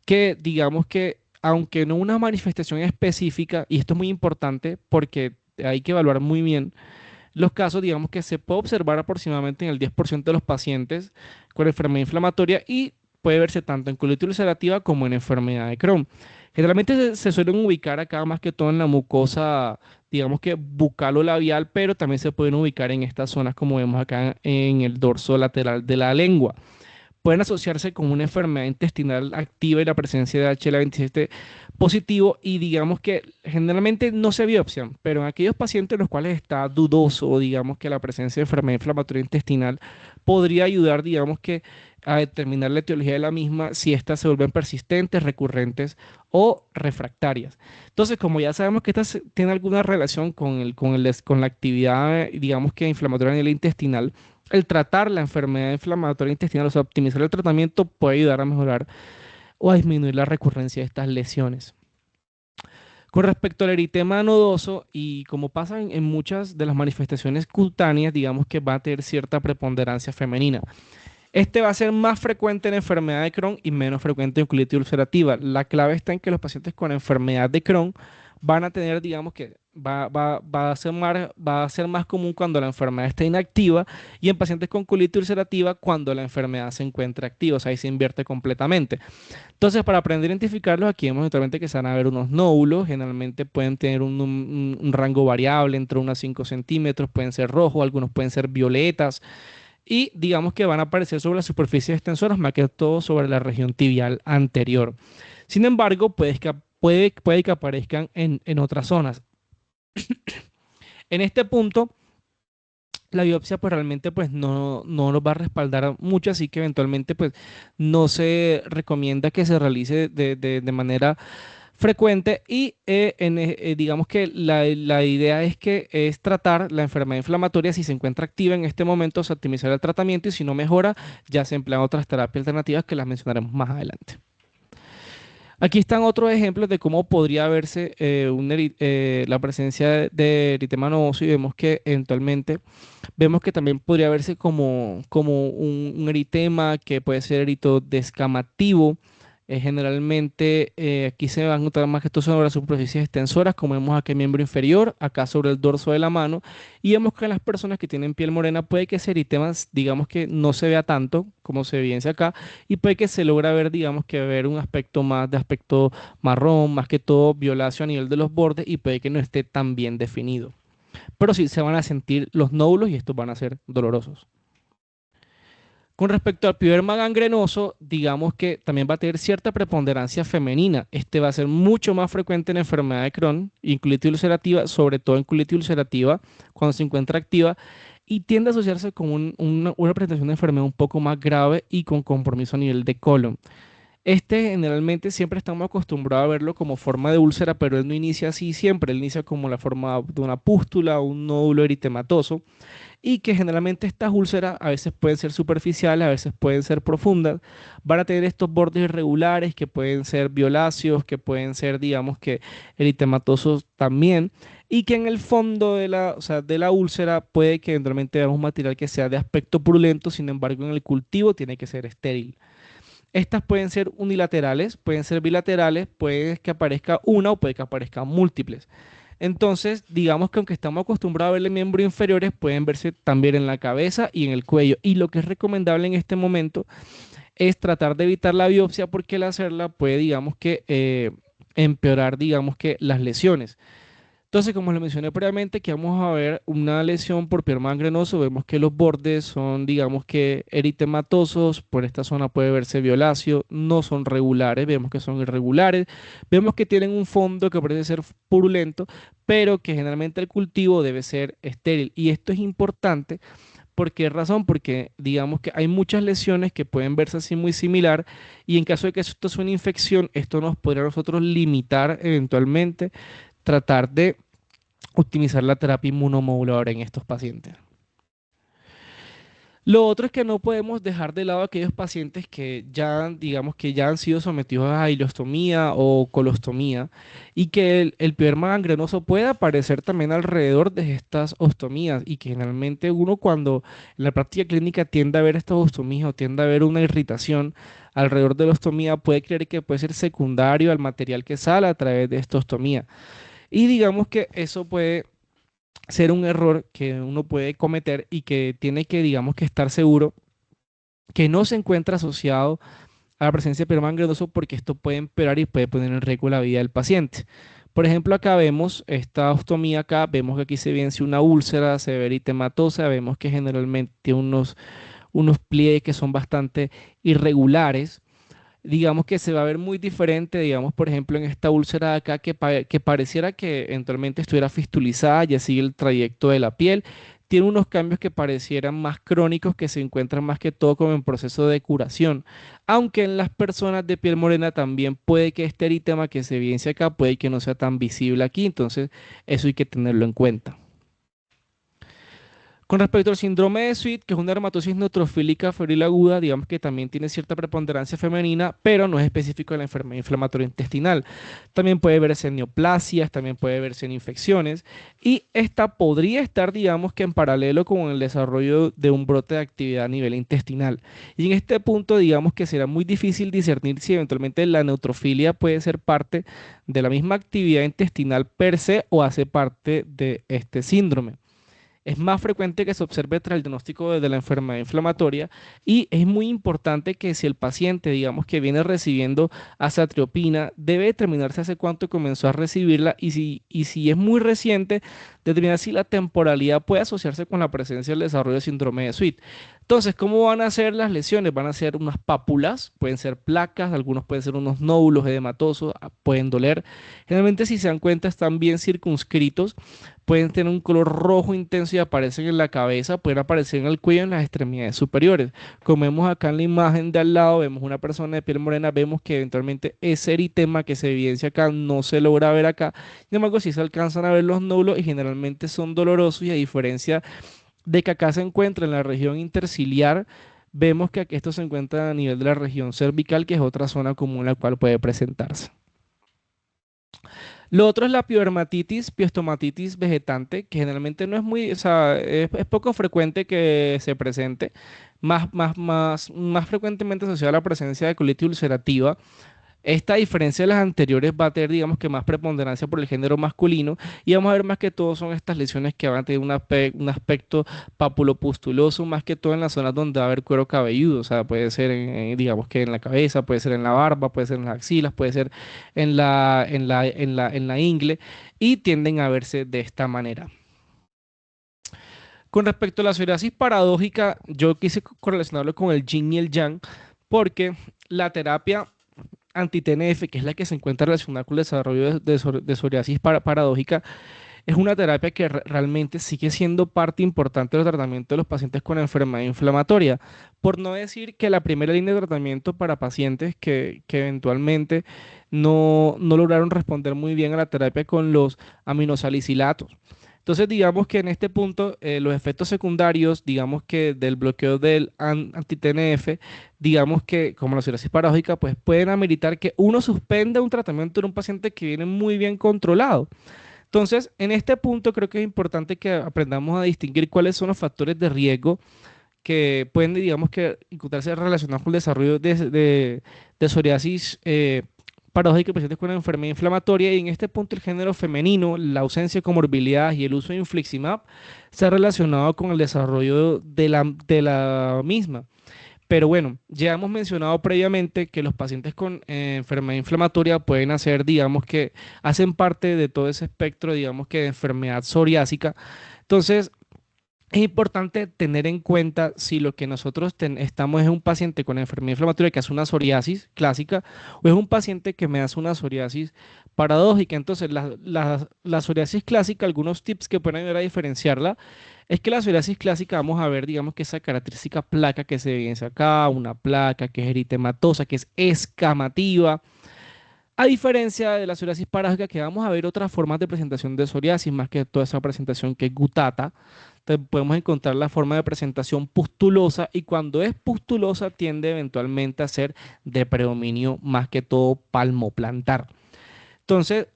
que digamos que, aunque no una manifestación específica, y esto es muy importante porque hay que evaluar muy bien los casos, digamos que se puede observar aproximadamente en el 10% de los pacientes con enfermedad inflamatoria y puede verse tanto en colitis ulcerativa como en enfermedad de Crohn. Generalmente se suelen ubicar acá más que todo en la mucosa, digamos que bucal o labial, pero también se pueden ubicar en estas zonas como vemos acá en el dorso lateral de la lengua. Pueden asociarse con una enfermedad intestinal activa y la presencia de HLA27 positivo y digamos que generalmente no se biopsian, pero en aquellos pacientes en los cuales está dudoso, digamos que la presencia de enfermedad inflamatoria intestinal podría ayudar, digamos que a determinar la etiología de la misma si éstas se vuelven persistentes, recurrentes o refractarias. Entonces, como ya sabemos que esta tiene alguna relación con la actividad, digamos que inflamatoria a nivel intestinal, el tratar la enfermedad inflamatoria intestinal, o sea, optimizar el tratamiento puede ayudar a mejorar o a disminuir la recurrencia de estas lesiones. Con respecto al eritema nodoso, y como pasa en muchas de las manifestaciones cutáneas, digamos que va a tener cierta preponderancia femenina. Este va a ser más frecuente en enfermedad de Crohn y menos frecuente en colitis ulcerativa. La clave está en que los pacientes con enfermedad de Crohn van a tener, digamos que va a ser más común cuando la enfermedad está inactiva y en pacientes con colitis ulcerativa cuando la enfermedad se encuentra activa, o sea, ahí se invierte completamente. Entonces, para aprender a identificarlos, aquí vemos eventualmente que se van a ver unos nódulos, generalmente pueden tener un rango variable entre 1 a 5 centímetros, pueden ser rojos, algunos pueden ser violetas y digamos que van a aparecer sobre las superficies extensoras, más que todo sobre la región tibial anterior. Sin embargo, puede que aparezcan en otras zonas. En este punto, la biopsia pues realmente pues no nos va a respaldar mucho, así que eventualmente pues no se recomienda que se realice de manera frecuente y digamos que la idea es tratar la enfermedad inflamatoria si se encuentra activa en este momento, se optimizar el tratamiento y si no mejora, ya se emplean otras terapias alternativas que las mencionaremos más adelante. Aquí están otros ejemplos de cómo podría verse la presencia de eritema nodoso y vemos que eventualmente vemos que también podría verse como un eritema que puede ser eritodescamativo. Generalmente aquí se van a notar más que todo sobre las superficies extensoras, como vemos aquí en el miembro inferior, acá sobre el dorso de la mano, y vemos que en las personas que tienen piel morena puede que ese eritema, digamos que no se vea tanto como se evidencia acá, y puede que se logra ver, digamos que ver un aspecto más de aspecto marrón, más que todo violáceo a nivel de los bordes, y puede que no esté tan bien definido. Pero sí se van a sentir los nódulos y estos van a ser dolorosos. Con respecto al pioderma gangrenoso, digamos que también va a tener cierta preponderancia femenina. Este va a ser mucho más frecuente en la enfermedad de Crohn y colitis ulcerativa, sobre todo en colitis ulcerativa, cuando se encuentra activa, y tiende a asociarse con una presentación de enfermedad un poco más grave y con compromiso a nivel de colon. Este generalmente siempre estamos acostumbrados a verlo como forma de úlcera, pero él no inicia así siempre, él inicia como la forma de una pústula o un nódulo eritematoso y que generalmente estas úlceras a veces pueden ser superficiales, a veces pueden ser profundas, van a tener estos bordes irregulares que pueden ser violáceos, que pueden ser, digamos que eritematosos también, y que en el fondo o sea, de la úlcera puede que eventualmente veamos un material que sea de aspecto purulento, sin embargo en el cultivo tiene que ser estéril. Estas pueden ser unilaterales, pueden ser bilaterales, puede que aparezca una o puede que aparezcan múltiples. Entonces, digamos que aunque estamos acostumbrados a verle miembros inferiores, pueden verse también en la cabeza y en el cuello. Y lo que es recomendable en este momento es tratar de evitar la biopsia porque el hacerla puede, digamos que, empeorar, digamos que, las lesiones. Entonces, como les mencioné previamente, que vamos a ver una lesión por piel gangrenoso, vemos que los bordes son, digamos que, eritematosos, por esta zona puede verse violáceo, no son regulares, vemos que son irregulares, vemos que tienen un fondo que parece ser purulento, pero que generalmente el cultivo debe ser estéril. Y esto es importante. ¿Por qué razón? Porque digamos que hay muchas lesiones que pueden verse así muy similar y en caso de que esto sea una infección, esto nos podría a nosotros limitar eventualmente tratar de optimizar la terapia inmunomoduladora en estos pacientes. Lo otro es que no podemos dejar de lado a aquellos pacientes que ya, digamos, que ya han sido sometidos a ileostomía o colostomía y que el pioderma gangrenoso puede aparecer también alrededor de estas ostomías y que generalmente uno cuando en la práctica clínica tiende a ver estas ostomías o tiende a ver una irritación alrededor de la ostomía, puede creer que puede ser secundario al material que sale a través de esta ostomía. Y digamos que eso puede ser un error que uno puede cometer y que tiene que, digamos, que estar seguro que no se encuentra asociado a la presencia de pioderma gangrenoso porque esto puede empeorar y puede poner en riesgo la vida del paciente. Por ejemplo, acá vemos esta ostomía acá, vemos que aquí se evidencia una úlcera severa eritematosa, vemos que generalmente tiene unos pliegues que son bastante irregulares, digamos que se va a ver muy diferente, digamos, por ejemplo, en esta úlcera de acá que pareciera que eventualmente estuviera fistulizada, ya sigue el trayecto de la piel, tiene unos cambios que parecieran más crónicos que se encuentran más que todo como en proceso de curación, aunque en las personas de piel morena también puede que este eritema que se evidencia acá puede que no sea tan visible aquí, entonces eso hay que tenerlo en cuenta. Con respecto al síndrome de Sweet, que es una dermatosis neutrofílica febril aguda, digamos que también tiene cierta preponderancia femenina, pero no es específico de la enfermedad inflamatoria intestinal. También puede verse en neoplasias, también puede verse en infecciones, y esta podría estar, digamos que en paralelo con el desarrollo de un brote de actividad a nivel intestinal. Y en este punto, digamos que será muy difícil discernir si eventualmente la neutrofilia puede ser parte de la misma actividad intestinal per se o hace parte de este síndrome. Es más frecuente que se observe tras el diagnóstico de la enfermedad inflamatoria y es muy importante que si el paciente, digamos que viene recibiendo azatriopina, debe determinarse hace cuánto comenzó a recibirla y si es muy reciente, determinar si la temporalidad puede asociarse con la presencia del desarrollo de síndrome de Sweet. Entonces, ¿cómo van a ser las lesiones? Van a ser unas pápulas, pueden ser placas, algunos pueden ser unos nódulos edematosos, pueden doler. Generalmente, si se dan cuenta, están bien circunscritos, pueden tener un color rojo intenso y aparecen en la cabeza, pueden aparecer en el cuello, en las extremidades superiores. Como vemos acá en la imagen de al lado, vemos una persona de piel morena, vemos que eventualmente ese eritema que se evidencia acá no se logra ver acá. Sin embargo, sí se alcanzan a ver los nódulos y generalmente son dolorosos, y a diferencia de que acá se encuentra en la región interciliar, vemos que aquí esto se encuentra a nivel de la región cervical, que es otra zona común en la cual puede presentarse. Lo otro es la piodermatitis, piostomatitis vegetante, que generalmente no es muy, o sea, es poco frecuente que se presente, más frecuentemente asociada a la presencia de colitis ulcerativa. Esta, a diferencia de las anteriores, va a tener, digamos que, más preponderancia por el género masculino, y vamos a ver más que todo son estas lesiones que van a tener un aspecto papulopustuloso, más que todo en las zonas donde va a haber cuero cabelludo. O sea, puede ser, digamos que en la cabeza, puede ser en la barba, puede ser en las axilas, puede ser en la ingle, y tienden a verse de esta manera. Con respecto a la psoriasis paradójica, yo quise correlacionarlo con el yin y el yang, porque la terapia anti-TNF, que es la que se encuentra relacionada con el desarrollo de psoriasis paradójica, es una terapia que realmente sigue siendo parte importante del tratamiento de los pacientes con enfermedad inflamatoria. Por no decir que la primera línea de tratamiento para pacientes que eventualmente no lograron responder muy bien a la terapia con los aminosalicilatos. Entonces, digamos que en este punto, los efectos secundarios, digamos que del bloqueo del anti-TNF, digamos que como la psoriasis paradójica, pues pueden ameritar que uno suspenda un tratamiento en un paciente que viene muy bien controlado. Entonces, en este punto creo que es importante que aprendamos a distinguir cuáles son los factores de riesgo que pueden, digamos que, encontrarse relacionados con el desarrollo de psoriasis paradójica en pacientes con enfermedad inflamatoria. Y en este punto el género femenino, la ausencia de comorbilidad y el uso de infliximab se ha relacionado con el desarrollo de la misma. Pero bueno, ya hemos mencionado previamente que los pacientes con enfermedad inflamatoria pueden hacer, digamos que hacen parte de todo ese espectro, digamos que de enfermedad psoriásica. Entonces, es importante tener en cuenta si lo que nosotros estamos es un paciente con enfermedad inflamatoria que hace una psoriasis clásica, o es un paciente que me hace una psoriasis paradójica. Entonces, la psoriasis clásica, algunos tips que pueden ayudar a diferenciarla, es que la psoriasis clásica vamos a ver, digamos que esa característica placa que se evidencia acá, una placa que es eritematosa, que es escamativa. A diferencia de la psoriasis paradójica, que vamos a ver otras formas de presentación de psoriasis, más que toda esa presentación que es gutata. Entonces podemos encontrar la forma de presentación pustulosa, y cuando es pustulosa tiende eventualmente a ser de predominio más que todo palmoplantar. Entonces,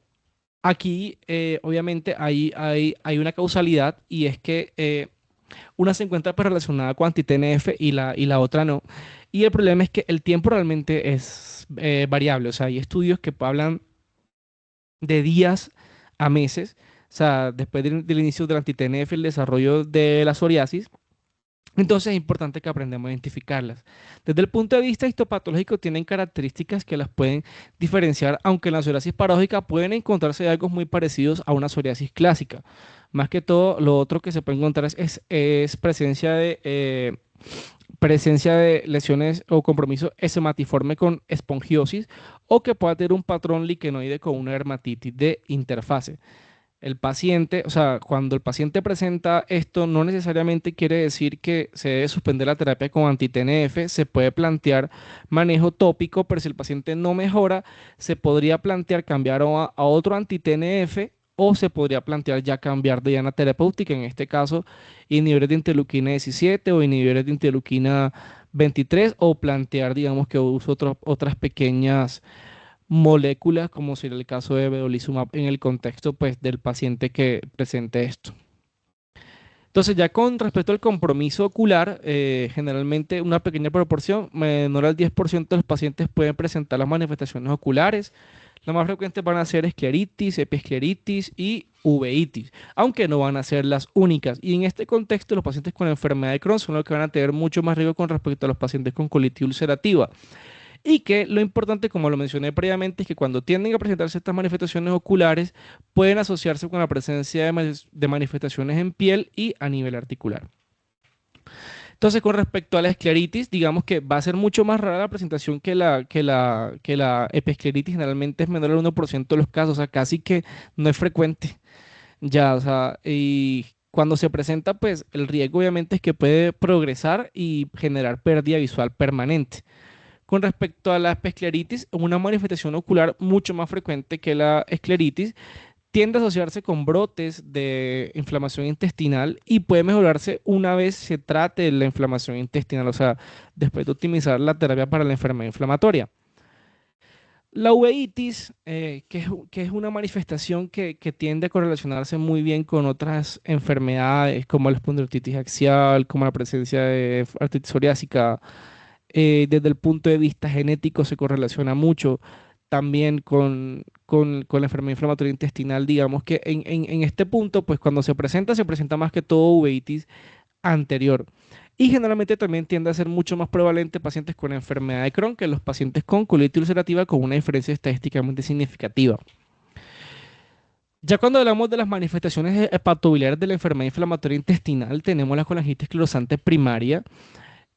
aquí obviamente hay una causalidad, y es que una se encuentra pues relacionada con anti-TNF y la otra no. Y el problema es que el tiempo realmente es variable. O sea, hay estudios que hablan de días a meses. O sea, después del inicio del anti-TNF, el desarrollo de la psoriasis. Entonces es importante que aprendamos a identificarlas. Desde el punto de vista histopatológico, tienen características que las pueden diferenciar, aunque en la psoriasis paradójica pueden encontrarse algo muy parecidos a una psoriasis clásica. Más que todo, lo otro que se puede encontrar es presencia de lesiones o compromiso esematiforme con espongiosis, o que pueda tener un patrón liquenoide con una dermatitis de interfase. El paciente, o sea, cuando el paciente presenta esto, no necesariamente quiere decir que se debe suspender la terapia con anti-TNF. Se puede plantear manejo tópico, pero si el paciente no mejora, se podría plantear cambiar a otro anti-TNF, o se podría plantear ya cambiar de diana terapéutica, en este caso inhibidores de interleuquina 17 o inhibidores de interleuquina 23, o plantear, digamos, que uso otras pequeñas moléculas, como sería el caso de vedolizumab, en el contexto pues del paciente que presente esto. Entonces, ya con respecto al compromiso ocular, generalmente una pequeña proporción, menor al 10% de los pacientes pueden presentar las manifestaciones oculares. Las más frecuentes van a ser escleritis, episcleritis y uveitis, aunque no van a ser las únicas. Y en este contexto, los pacientes con enfermedad de Crohn son los que van a tener mucho más riesgo con respecto a los pacientes con colitis ulcerativa. Y que lo importante, como lo mencioné previamente, es que cuando tienden a presentarse estas manifestaciones oculares, pueden asociarse con la presencia de manifestaciones en piel y a nivel articular. Entonces, con respecto a la escleritis, digamos que va a ser mucho más rara la presentación que la epiescleritis. Generalmente es menor al 1% de los casos, o sea, casi que no es frecuente. Ya, o sea, y cuando se presenta, pues el riesgo obviamente es que puede progresar y generar pérdida visual permanente. Con respecto a la escleritis, una manifestación ocular mucho más frecuente que la escleritis tiende a asociarse con brotes de inflamación intestinal y puede mejorarse una vez se trate de la inflamación intestinal, o sea, después de optimizar la terapia para la enfermedad inflamatoria. La uveitis, que es una manifestación que tiende a correlacionarse muy bien con otras enfermedades como la espondilitis axial, como la presencia de artritis psoriásica, desde el punto de vista genético se correlaciona mucho también con la enfermedad inflamatoria intestinal. Digamos que en este punto, pues cuando se presenta más que todo uveitis anterior. Y generalmente también tiende a ser mucho más prevalente en pacientes con enfermedad de Crohn que los pacientes con colitis ulcerativa, con una diferencia estadísticamente significativa. Ya cuando hablamos de las manifestaciones hepatobiliares de la enfermedad inflamatoria intestinal, tenemos la colangitis esclerosante primaria,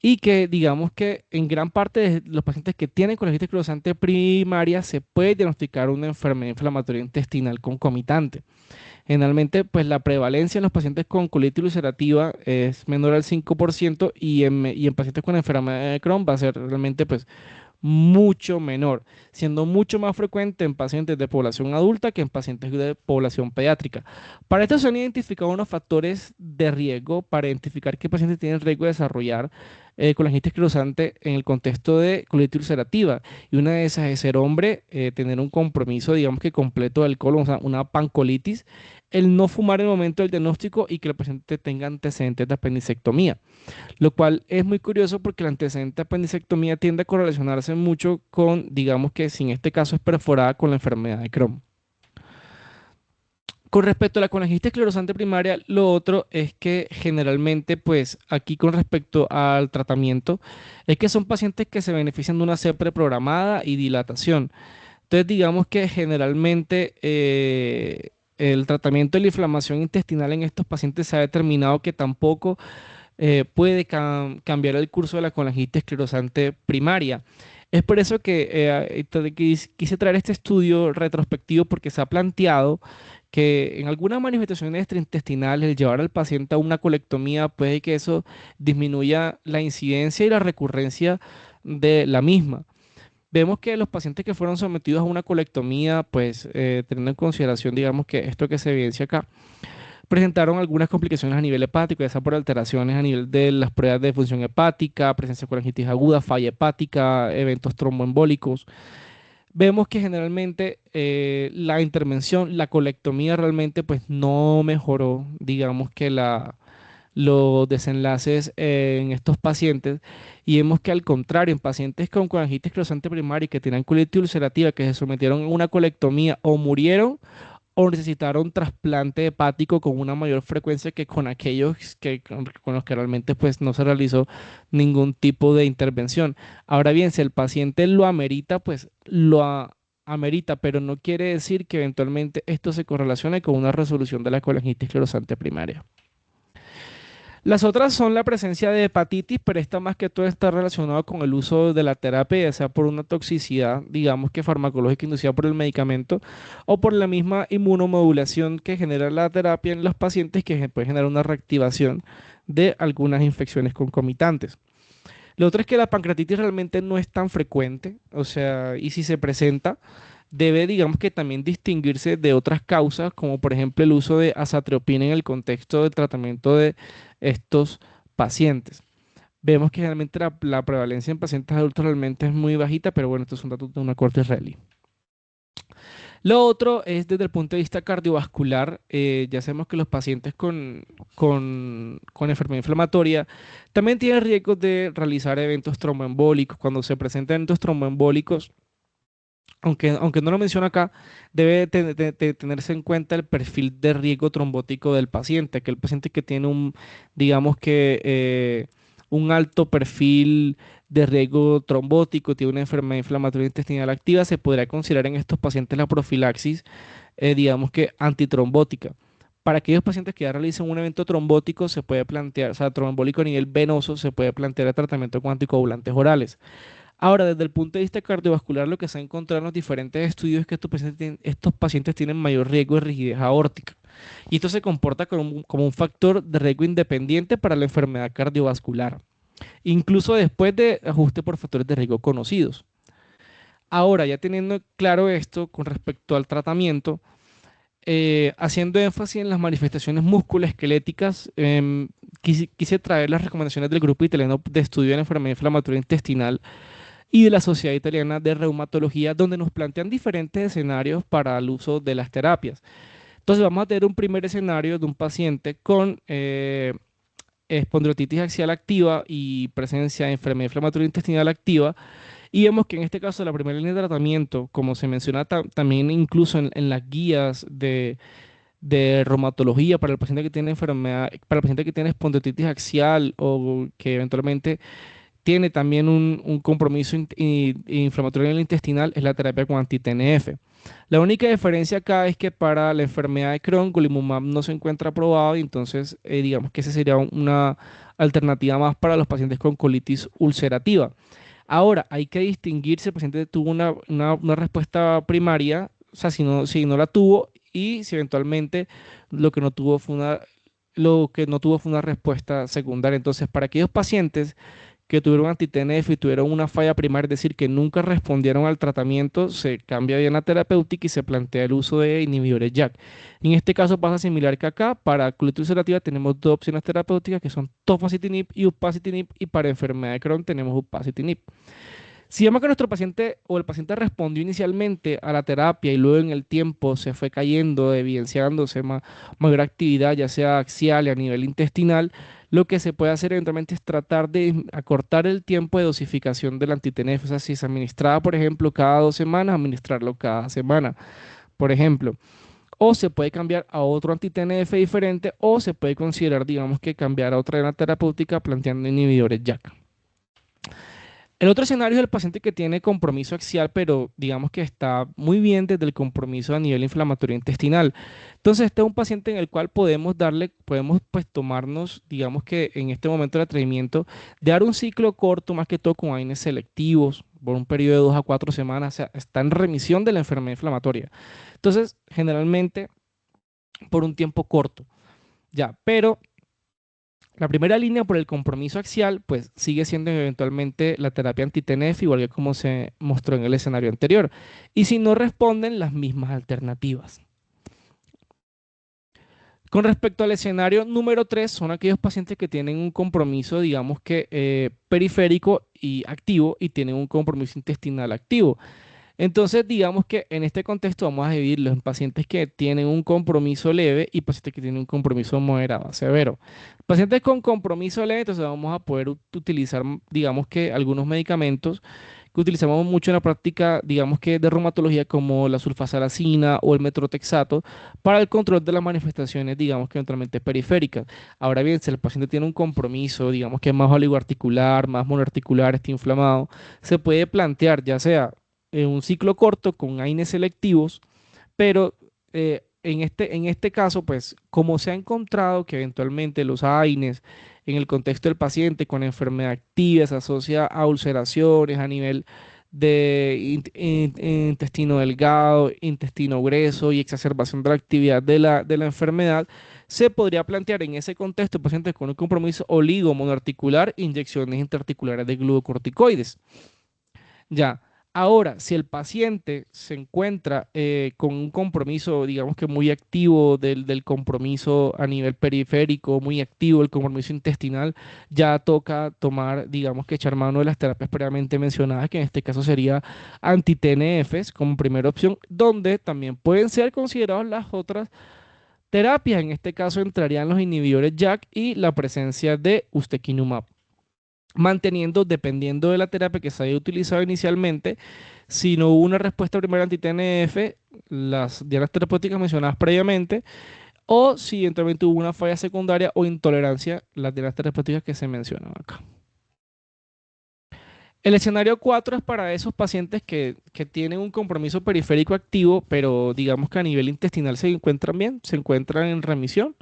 y que digamos que en gran parte de los pacientes que tienen colangitis esclerosante primaria se puede diagnosticar una enfermedad inflamatoria intestinal concomitante. Generalmente, pues la prevalencia en los pacientes con colitis ulcerativa es menor al 5% y en pacientes con enfermedad de Crohn va a ser realmente pues mucho menor, siendo mucho más frecuente en pacientes de población adulta que en pacientes de población pediátrica. Para esto se han identificado unos factores de riesgo para identificar qué pacientes tienen riesgo de desarrollar colangitis esclerosante en el contexto de colitis ulcerativa. Y una de esas es ser hombre, tener un compromiso, digamos que completo del colon, o sea, una pancolitis, el no fumar en el momento del diagnóstico y que el paciente tenga antecedentes de apendicectomía, lo cual es muy curioso porque el antecedente de apendicectomía tiende a correlacionarse mucho con, digamos que si en este caso es perforada con la enfermedad de Crohn. Con respecto a la colangitis esclerosante primaria, lo otro es que generalmente, pues aquí con respecto al tratamiento, es que son pacientes que se benefician de una CEPRE programada y dilatación. Entonces, digamos que generalmente el tratamiento de la inflamación intestinal en estos pacientes se ha determinado que tampoco puede cambiar el curso de la colangitis esclerosante primaria. Es por eso que quise traer este estudio retrospectivo porque se ha planteado que en algunas manifestaciones intestinales el llevar al paciente a una colectomía puede que eso disminuya la incidencia y la recurrencia de la misma. Vemos que los pacientes que fueron sometidos a una colectomía, pues teniendo en consideración, digamos que esto que se evidencia acá, presentaron algunas complicaciones a nivel hepático, ya sea por alteraciones a nivel de las pruebas de función hepática, presencia de colangitis aguda, falla hepática, eventos tromboembólicos. Vemos que generalmente la intervención, la colectomía realmente pues no mejoró, digamos que los desenlaces en estos pacientes y vemos que al contrario, en pacientes con colangitis esclerosante primaria y que tenían colitis ulcerativa que se sometieron a una colectomía o murieron o necesitaron trasplante hepático con una mayor frecuencia que con aquellos con los que realmente pues no se realizó ningún tipo de intervención. Ahora bien, si el paciente lo amerita, pues amerita, pero no quiere decir que eventualmente esto se correlacione con una resolución de la colangitis esclerosante primaria. Las otras son la presencia de hepatitis, pero esta más que todo está relacionada con el uso de la terapia, ya sea por una toxicidad, digamos que farmacológica inducida por el medicamento, o por la misma inmunomodulación que genera la terapia en los pacientes, que puede generar una reactivación de algunas infecciones concomitantes. Lo otro es que la pancreatitis realmente no es tan frecuente, o sea, y si se presenta, debe, digamos que también distinguirse de otras causas, como por ejemplo el uso de azathioprina en el contexto del tratamiento de estos pacientes. Vemos que generalmente la prevalencia en pacientes adultos realmente es muy bajita, pero bueno, estos son datos de una corte israelí. Lo otro es desde el punto de vista cardiovascular. Ya sabemos que los pacientes con enfermedad inflamatoria también tienen riesgo de realizar eventos tromboembólicos. Cuando se presentan eventos tromboembólicos, aunque no lo menciono acá, debe tenerse en cuenta el perfil de riesgo trombótico del paciente, que el paciente que tiene digamos que un alto perfil de riesgo trombótico, tiene una enfermedad inflamatoria intestinal activa, se podría considerar en estos pacientes la profilaxis, digamos que antitrombótica. Para aquellos pacientes que ya realicen un evento trombótico, se puede plantear, o sea, trombólico a nivel venoso, se puede plantear el tratamiento con anticoagulantes orales. Ahora, desde el punto de vista cardiovascular, lo que se ha encontrado en los diferentes estudios es que estos pacientes tienen mayor riesgo de rigidez aórtica. Y esto se comporta como un factor de riesgo independiente para la enfermedad cardiovascular, incluso después de ajuste por factores de riesgo conocidos. Ahora, ya teniendo claro esto con respecto al tratamiento, haciendo énfasis en las manifestaciones musculoesqueléticas, quise traer las recomendaciones del grupo italiano de estudio de la enfermedad inflamatoria intestinal y de la Sociedad Italiana de Reumatología, donde nos plantean diferentes escenarios para el uso de las terapias. Entonces vamos a tener un primer escenario de un paciente con espondilititis axial activa y presencia de enfermedad inflamatoria intestinal activa. Y vemos que en este caso la primera línea de tratamiento, como se menciona también incluso en las guías de reumatología para el paciente que tiene enfermedad, para el paciente que tiene espondilitis axial o que eventualmente tiene también un compromiso inflamatorio en el intestinal, es la terapia con anti-TNF. La única diferencia acá es que para la enfermedad de Crohn, golimumab no se encuentra aprobado y entonces digamos que esa sería una alternativa más para los pacientes con colitis ulcerativa. Ahora, hay que distinguir si el paciente tuvo una respuesta primaria, o sea, si no la tuvo y si eventualmente lo que no tuvo fue una respuesta secundaria. Entonces, para aquellos pacientes que tuvieron anti-TNF y tuvieron una falla primaria, es decir, que nunca respondieron al tratamiento, se cambia de una terapéutica y se plantea el uso de inhibidores JAK. En este caso pasa similar que acá, para colitis ulcerativa tenemos dos opciones terapéuticas que son tofacitinib y upadacitinib y para enfermedad de Crohn tenemos upadacitinib. Si vemos que nuestro paciente o el paciente respondió inicialmente a la terapia y luego en el tiempo se fue cayendo, evidenciándose mayor actividad, ya sea axial y a nivel intestinal, lo que se puede hacer eventualmente es tratar de acortar el tiempo de dosificación del anti-TNF. O sea, si se administraba, por ejemplo, cada 2 semanas, administrarlo cada semana, por ejemplo. O se puede cambiar a otro anti-TNF diferente o se puede considerar, digamos, que cambiar a otra terapéutica planteando inhibidores JAK. El otro escenario es el paciente que tiene compromiso axial, pero digamos que está muy bien desde el compromiso a nivel inflamatorio intestinal. Entonces, este es un paciente en el cual podemos pues tomarnos, digamos que en este momento del atrevimiento, de dar un ciclo corto, más que todo con AINES selectivos, por un periodo de 2 a 4 semanas, o sea, está en remisión de la enfermedad inflamatoria. Entonces, generalmente por un tiempo corto, ya, pero la primera línea por el compromiso axial, pues sigue siendo eventualmente la terapia anti-TNF, igual que como se mostró en el escenario anterior. Y si no responden, las mismas alternativas. Con respecto al escenario número 3, son aquellos pacientes que tienen un compromiso, digamos que periférico y activo y tienen un compromiso intestinal activo. Entonces, digamos que en este contexto vamos a dividirlos en pacientes que tienen un compromiso leve y pacientes que tienen un compromiso moderado a severo. Pacientes con compromiso leve, entonces vamos a poder utilizar, digamos que algunos medicamentos que utilizamos mucho en la práctica, digamos que de reumatología, como la sulfasalacina o el metrotexato, para el control de las manifestaciones, digamos que eventualmente periféricas. Ahora bien, si el paciente tiene un compromiso, digamos que es más oligoarticular, más monoarticular, está inflamado, se puede plantear ya sea un ciclo corto con AINES selectivos, pero en este caso, pues como se ha encontrado que eventualmente los AINES en el contexto del paciente con enfermedad activa se asocia a ulceraciones a nivel de intestino delgado, intestino grueso y exacerbación de la actividad de la enfermedad, se podría plantear en ese contexto pacientes con un compromiso oligomonoarticular, inyecciones intraarticulares de glucocorticoides. Ya, ahora, si el paciente se encuentra con un compromiso, digamos que muy activo del compromiso a nivel periférico, muy activo el compromiso intestinal, ya toca tomar, digamos que echar mano de las terapias previamente mencionadas, que en este caso sería anti-TNFs como primera opción, donde también pueden ser consideradas las otras terapias. En este caso entrarían los inhibidores JAK y la presencia de ustekinumab manteniendo, dependiendo de la terapia que se haya utilizado inicialmente, si no hubo una respuesta primaria anti-TNF, las dianas terapéuticas mencionadas previamente, o si eventualmente hubo una falla secundaria o intolerancia, las dianas terapéuticas que se mencionan acá. El escenario 4 es para esos pacientes que tienen un compromiso periférico activo, pero digamos que a nivel intestinal se encuentran bien, se encuentran en remisión.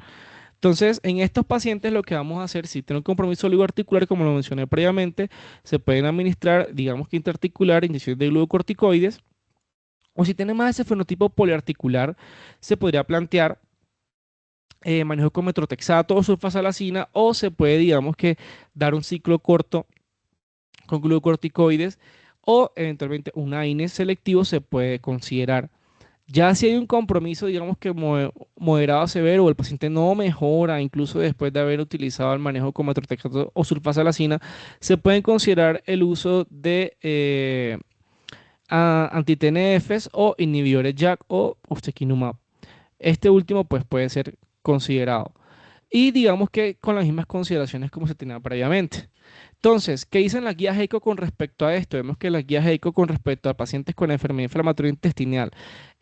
Entonces, en estos pacientes lo que vamos a hacer, si tienen un compromiso oligoarticular, como lo mencioné previamente, se pueden administrar, digamos que interarticular, inyecciones de glucocorticoides, o si tienen más ese fenotipo poliarticular, se podría plantear manejo con metrotexato o sulfasalacina, o se puede, digamos que, dar un ciclo corto con glucocorticoides, o eventualmente un AINE selectivo se puede considerar. Ya si hay un compromiso, digamos que moderado a severo, o el paciente no mejora, incluso después de haber utilizado el manejo con metrotexato o sulfasalacina, se pueden considerar el uso de anti-TNFs o inhibidores JAK o ustekinumab. Este último pues puede ser considerado. Y digamos que con las mismas consideraciones como se tenía previamente. Entonces, ¿qué dicen las guías EICO con respecto a esto? Vemos que las guías EICO con respecto a pacientes con enfermedad inflamatoria intestinal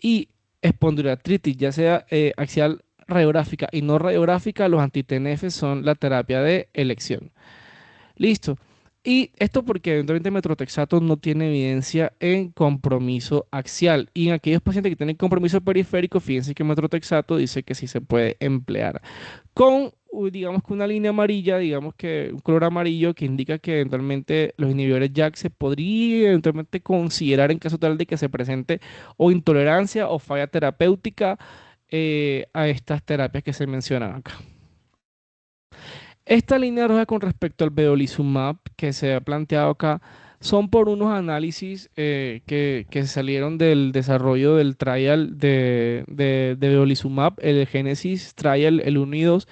y espondiloartritis, ya sea axial radiográfica y no radiográfica, los anti-TNF son la terapia de elección. Listo. Y esto porque eventualmente metrotexato no tiene evidencia en compromiso axial. Y en aquellos pacientes que tienen compromiso periférico, fíjense que metrotexato dice que sí se puede emplear. Con, digamos que una línea amarilla, digamos que un color amarillo que indica que eventualmente los inhibidores JAK se podría eventualmente considerar en caso tal de que se presente o intolerancia o falla terapéutica a estas terapias que se mencionan acá. Esta línea roja con respecto al vedolizumab que se ha planteado acá son por unos análisis que salieron del desarrollo del trial de vedolizumab, el Genesis Trial, el 1 y 2,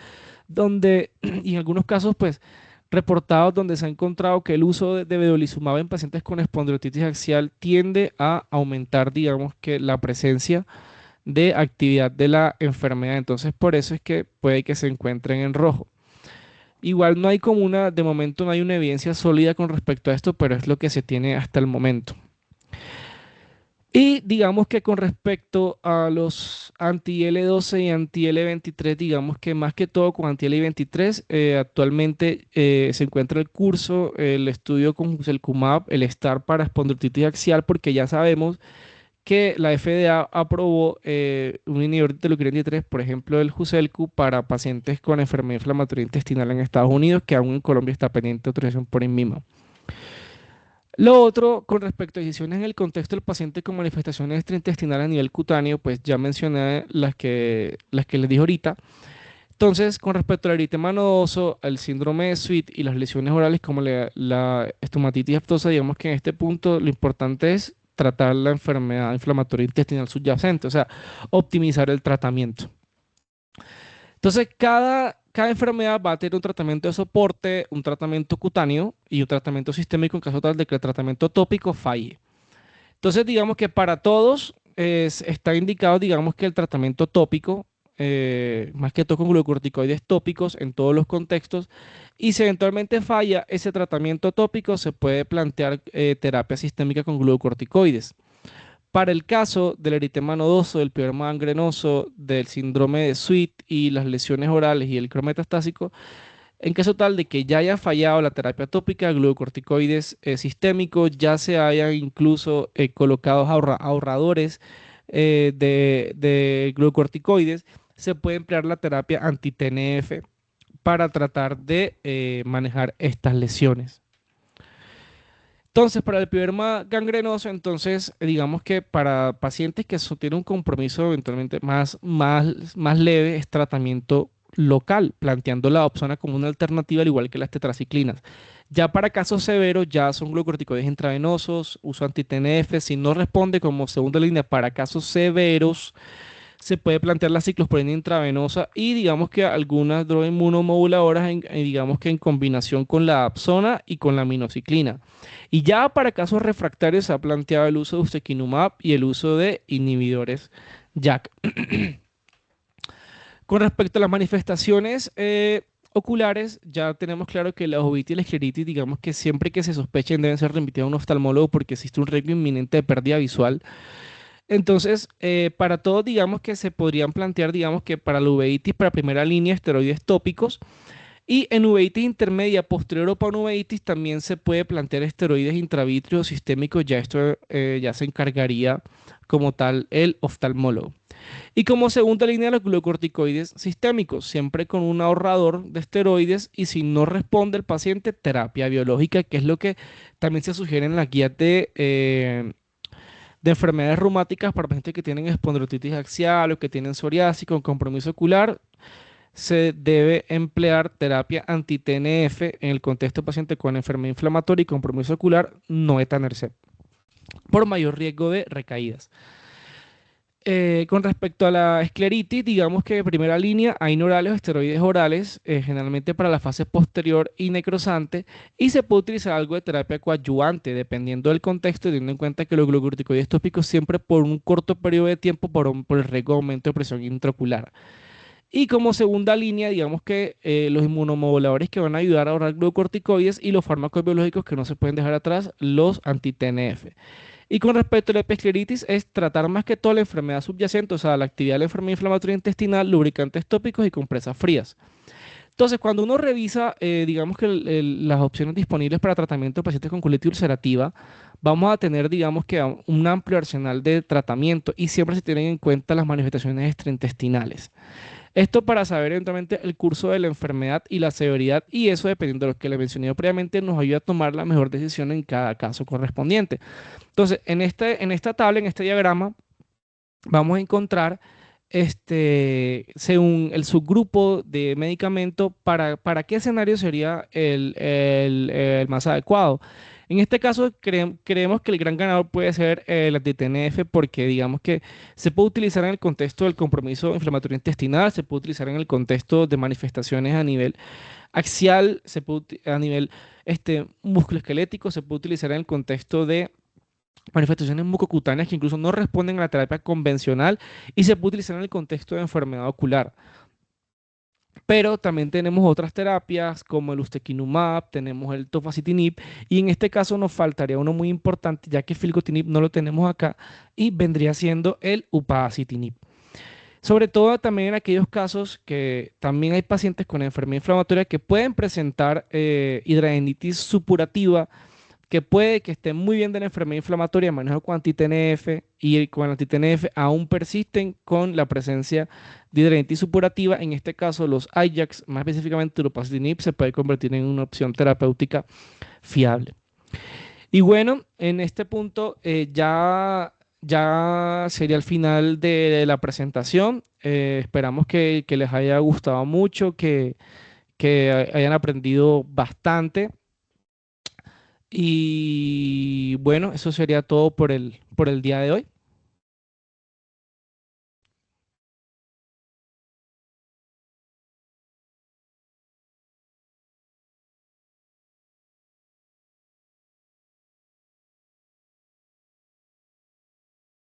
donde, y en algunos casos, pues, reportados donde se ha encontrado que el uso de vedolizumab en pacientes con espondilitis axial tiende a aumentar, digamos, que la presencia de actividad de la enfermedad. Entonces, por eso es que puede que se encuentren en rojo. Igual no hay como una, de momento no hay una evidencia sólida con respecto a esto, pero es lo que se tiene hasta el momento. Y digamos que con respecto a los anti-L12 y anti-L23, digamos que más que todo con anti-L23, actualmente se encuentra el curso, el estudio con Guselkumab, el STAR para espondilitis axial, porque ya sabemos que la FDA aprobó un inhibidor de interleuquina 23, por ejemplo, el Josellco, para pacientes con enfermedad inflamatoria intestinal en Estados Unidos, que aún en Colombia está pendiente de autorización por INVIMA. Lo otro, con respecto a decisiones en el contexto del paciente con manifestaciones extraintestinales a nivel cutáneo, pues ya mencioné las que les dije ahorita. Entonces, con respecto al eritema nodoso, al síndrome de Sweet y las lesiones orales como la estomatitis aftosa, digamos que en este punto lo importante es tratar la enfermedad inflamatoria intestinal subyacente, o sea, optimizar el tratamiento. Entonces, cada enfermedad va a tener un tratamiento de soporte, un tratamiento cutáneo y un tratamiento sistémico en caso tal de que el tratamiento tópico falle. Entonces, digamos que para todos está indicado, digamos que el tratamiento tópico, más que todo con glucocorticoides tópicos en todos los contextos, y si eventualmente falla ese tratamiento tópico, se puede plantear terapia sistémica con glucocorticoides. Para el caso del eritema nodoso, del piedema gangrenoso, del síndrome de Sweet y las lesiones orales y el crometastásico, en caso tal de que ya haya fallado la terapia tópica, glucocorticoides sistémicos, ya se hayan incluso colocado ahorradores de glucocorticoides, se puede emplear la terapia anti-TNF para tratar de manejar estas lesiones. Entonces, para el epiderma gangrenoso, entonces, digamos que para pacientes que tienen un compromiso eventualmente más leve, es tratamiento local, planteando la Opsona como una alternativa, al igual que las tetraciclinas. Ya para casos severos, ya son glucocorticoides intravenosos, uso anti-TNF. Si no responde como segunda línea para casos severos, se puede plantear la ciclosporina intravenosa y digamos que algunas drogas inmunomoduladoras, digamos que en combinación con la Apsona y con la minociclina. Y ya para casos refractarios se ha planteado el uso de ustekinumab y el uso de inhibidores JAK. Con respecto a las manifestaciones oculares, ya tenemos claro que la uveitis y la escleritis, digamos que siempre que se sospechen deben ser remitidos a un oftalmólogo porque existe un riesgo inminente de pérdida visual. Entonces, para todos, digamos que se podrían plantear, digamos que para la uveitis, para primera línea, esteroides tópicos Y en uveitis intermedia posterior o panuveitis también se puede plantear esteroides intravítreos sistémicos, ya esto ya se encargaría como tal el oftalmólogo. Y como segunda línea, los glucocorticoides sistémicos, siempre con un ahorrador de esteroides y si no responde el paciente, terapia biológica, que es lo que también se sugiere en la guía de enfermedades reumáticas para pacientes que tienen espondilitis axial o que tienen psoriasis con compromiso ocular. Se debe emplear terapia anti-TNF en el contexto de paciente con enfermedad inflamatoria y compromiso ocular, no etanercept, por mayor riesgo de recaídas. Con respecto a la escleritis, digamos que en primera línea hay orales o esteroides orales, generalmente para la fase posterior y necrosante, y se puede utilizar algo de terapia coadyuvante, dependiendo del contexto, teniendo en cuenta que los glucocorticoides tópicos siempre por un corto periodo de tiempo por el riesgo de aumento de presión intraocular. Y como segunda línea, digamos que los inmunomoduladores que van a ayudar a ahorrar glucocorticoides y los fármacos biológicos que no se pueden dejar atrás, los anti-TNF. Y con respecto a la episcleritis, es tratar más que todo la enfermedad subyacente, o sea, la actividad de la enfermedad inflamatoria intestinal, lubricantes tópicos y compresas frías. Entonces, cuando uno revisa, digamos que las opciones disponibles para tratamiento de pacientes con colitis ulcerativa, vamos a tener, digamos que un amplio arsenal de tratamiento y siempre se tienen en cuenta las manifestaciones extraintestinales. Esto para saber eventualmente el curso de la enfermedad y la severidad, y eso, dependiendo de lo que le mencioné previamente, nos ayuda a tomar la mejor decisión en cada caso correspondiente. Entonces, en esta tabla, en este diagrama, vamos a encontrar según el subgrupo de medicamento, para qué escenario sería el más adecuado. En este caso, creemos que el gran ganador puede ser el anti-TNF porque digamos que se puede utilizar en el contexto del compromiso inflamatorio intestinal, se puede utilizar en el contexto de manifestaciones a nivel axial, a nivel musculoesquelético, se puede utilizar en el contexto de manifestaciones mucocutáneas que incluso no responden a la terapia convencional y se puede utilizar en el contexto de enfermedad ocular. Pero también tenemos otras terapias como el ustekinumab, tenemos el tofacitinib y en este caso nos faltaría uno muy importante ya que filgotinib no lo tenemos acá y vendría siendo el upadacitinib. Sobre todo también en aquellos casos que también hay pacientes con enfermedad inflamatoria que pueden presentar hidradenitis supurativa, que puede que estén muy bien de la enfermedad inflamatoria, manejo con anti-TNF y con el anti-TNF aún persisten con la presencia de hidradenitis supurativa. En este caso, los Ajax, más específicamente upadacitinib, se puede convertir en una opción terapéutica fiable. Y bueno, en este punto ya sería el final de la presentación. Esperamos que les haya gustado mucho, que hayan aprendido bastante. Y bueno, eso sería todo por el día de hoy.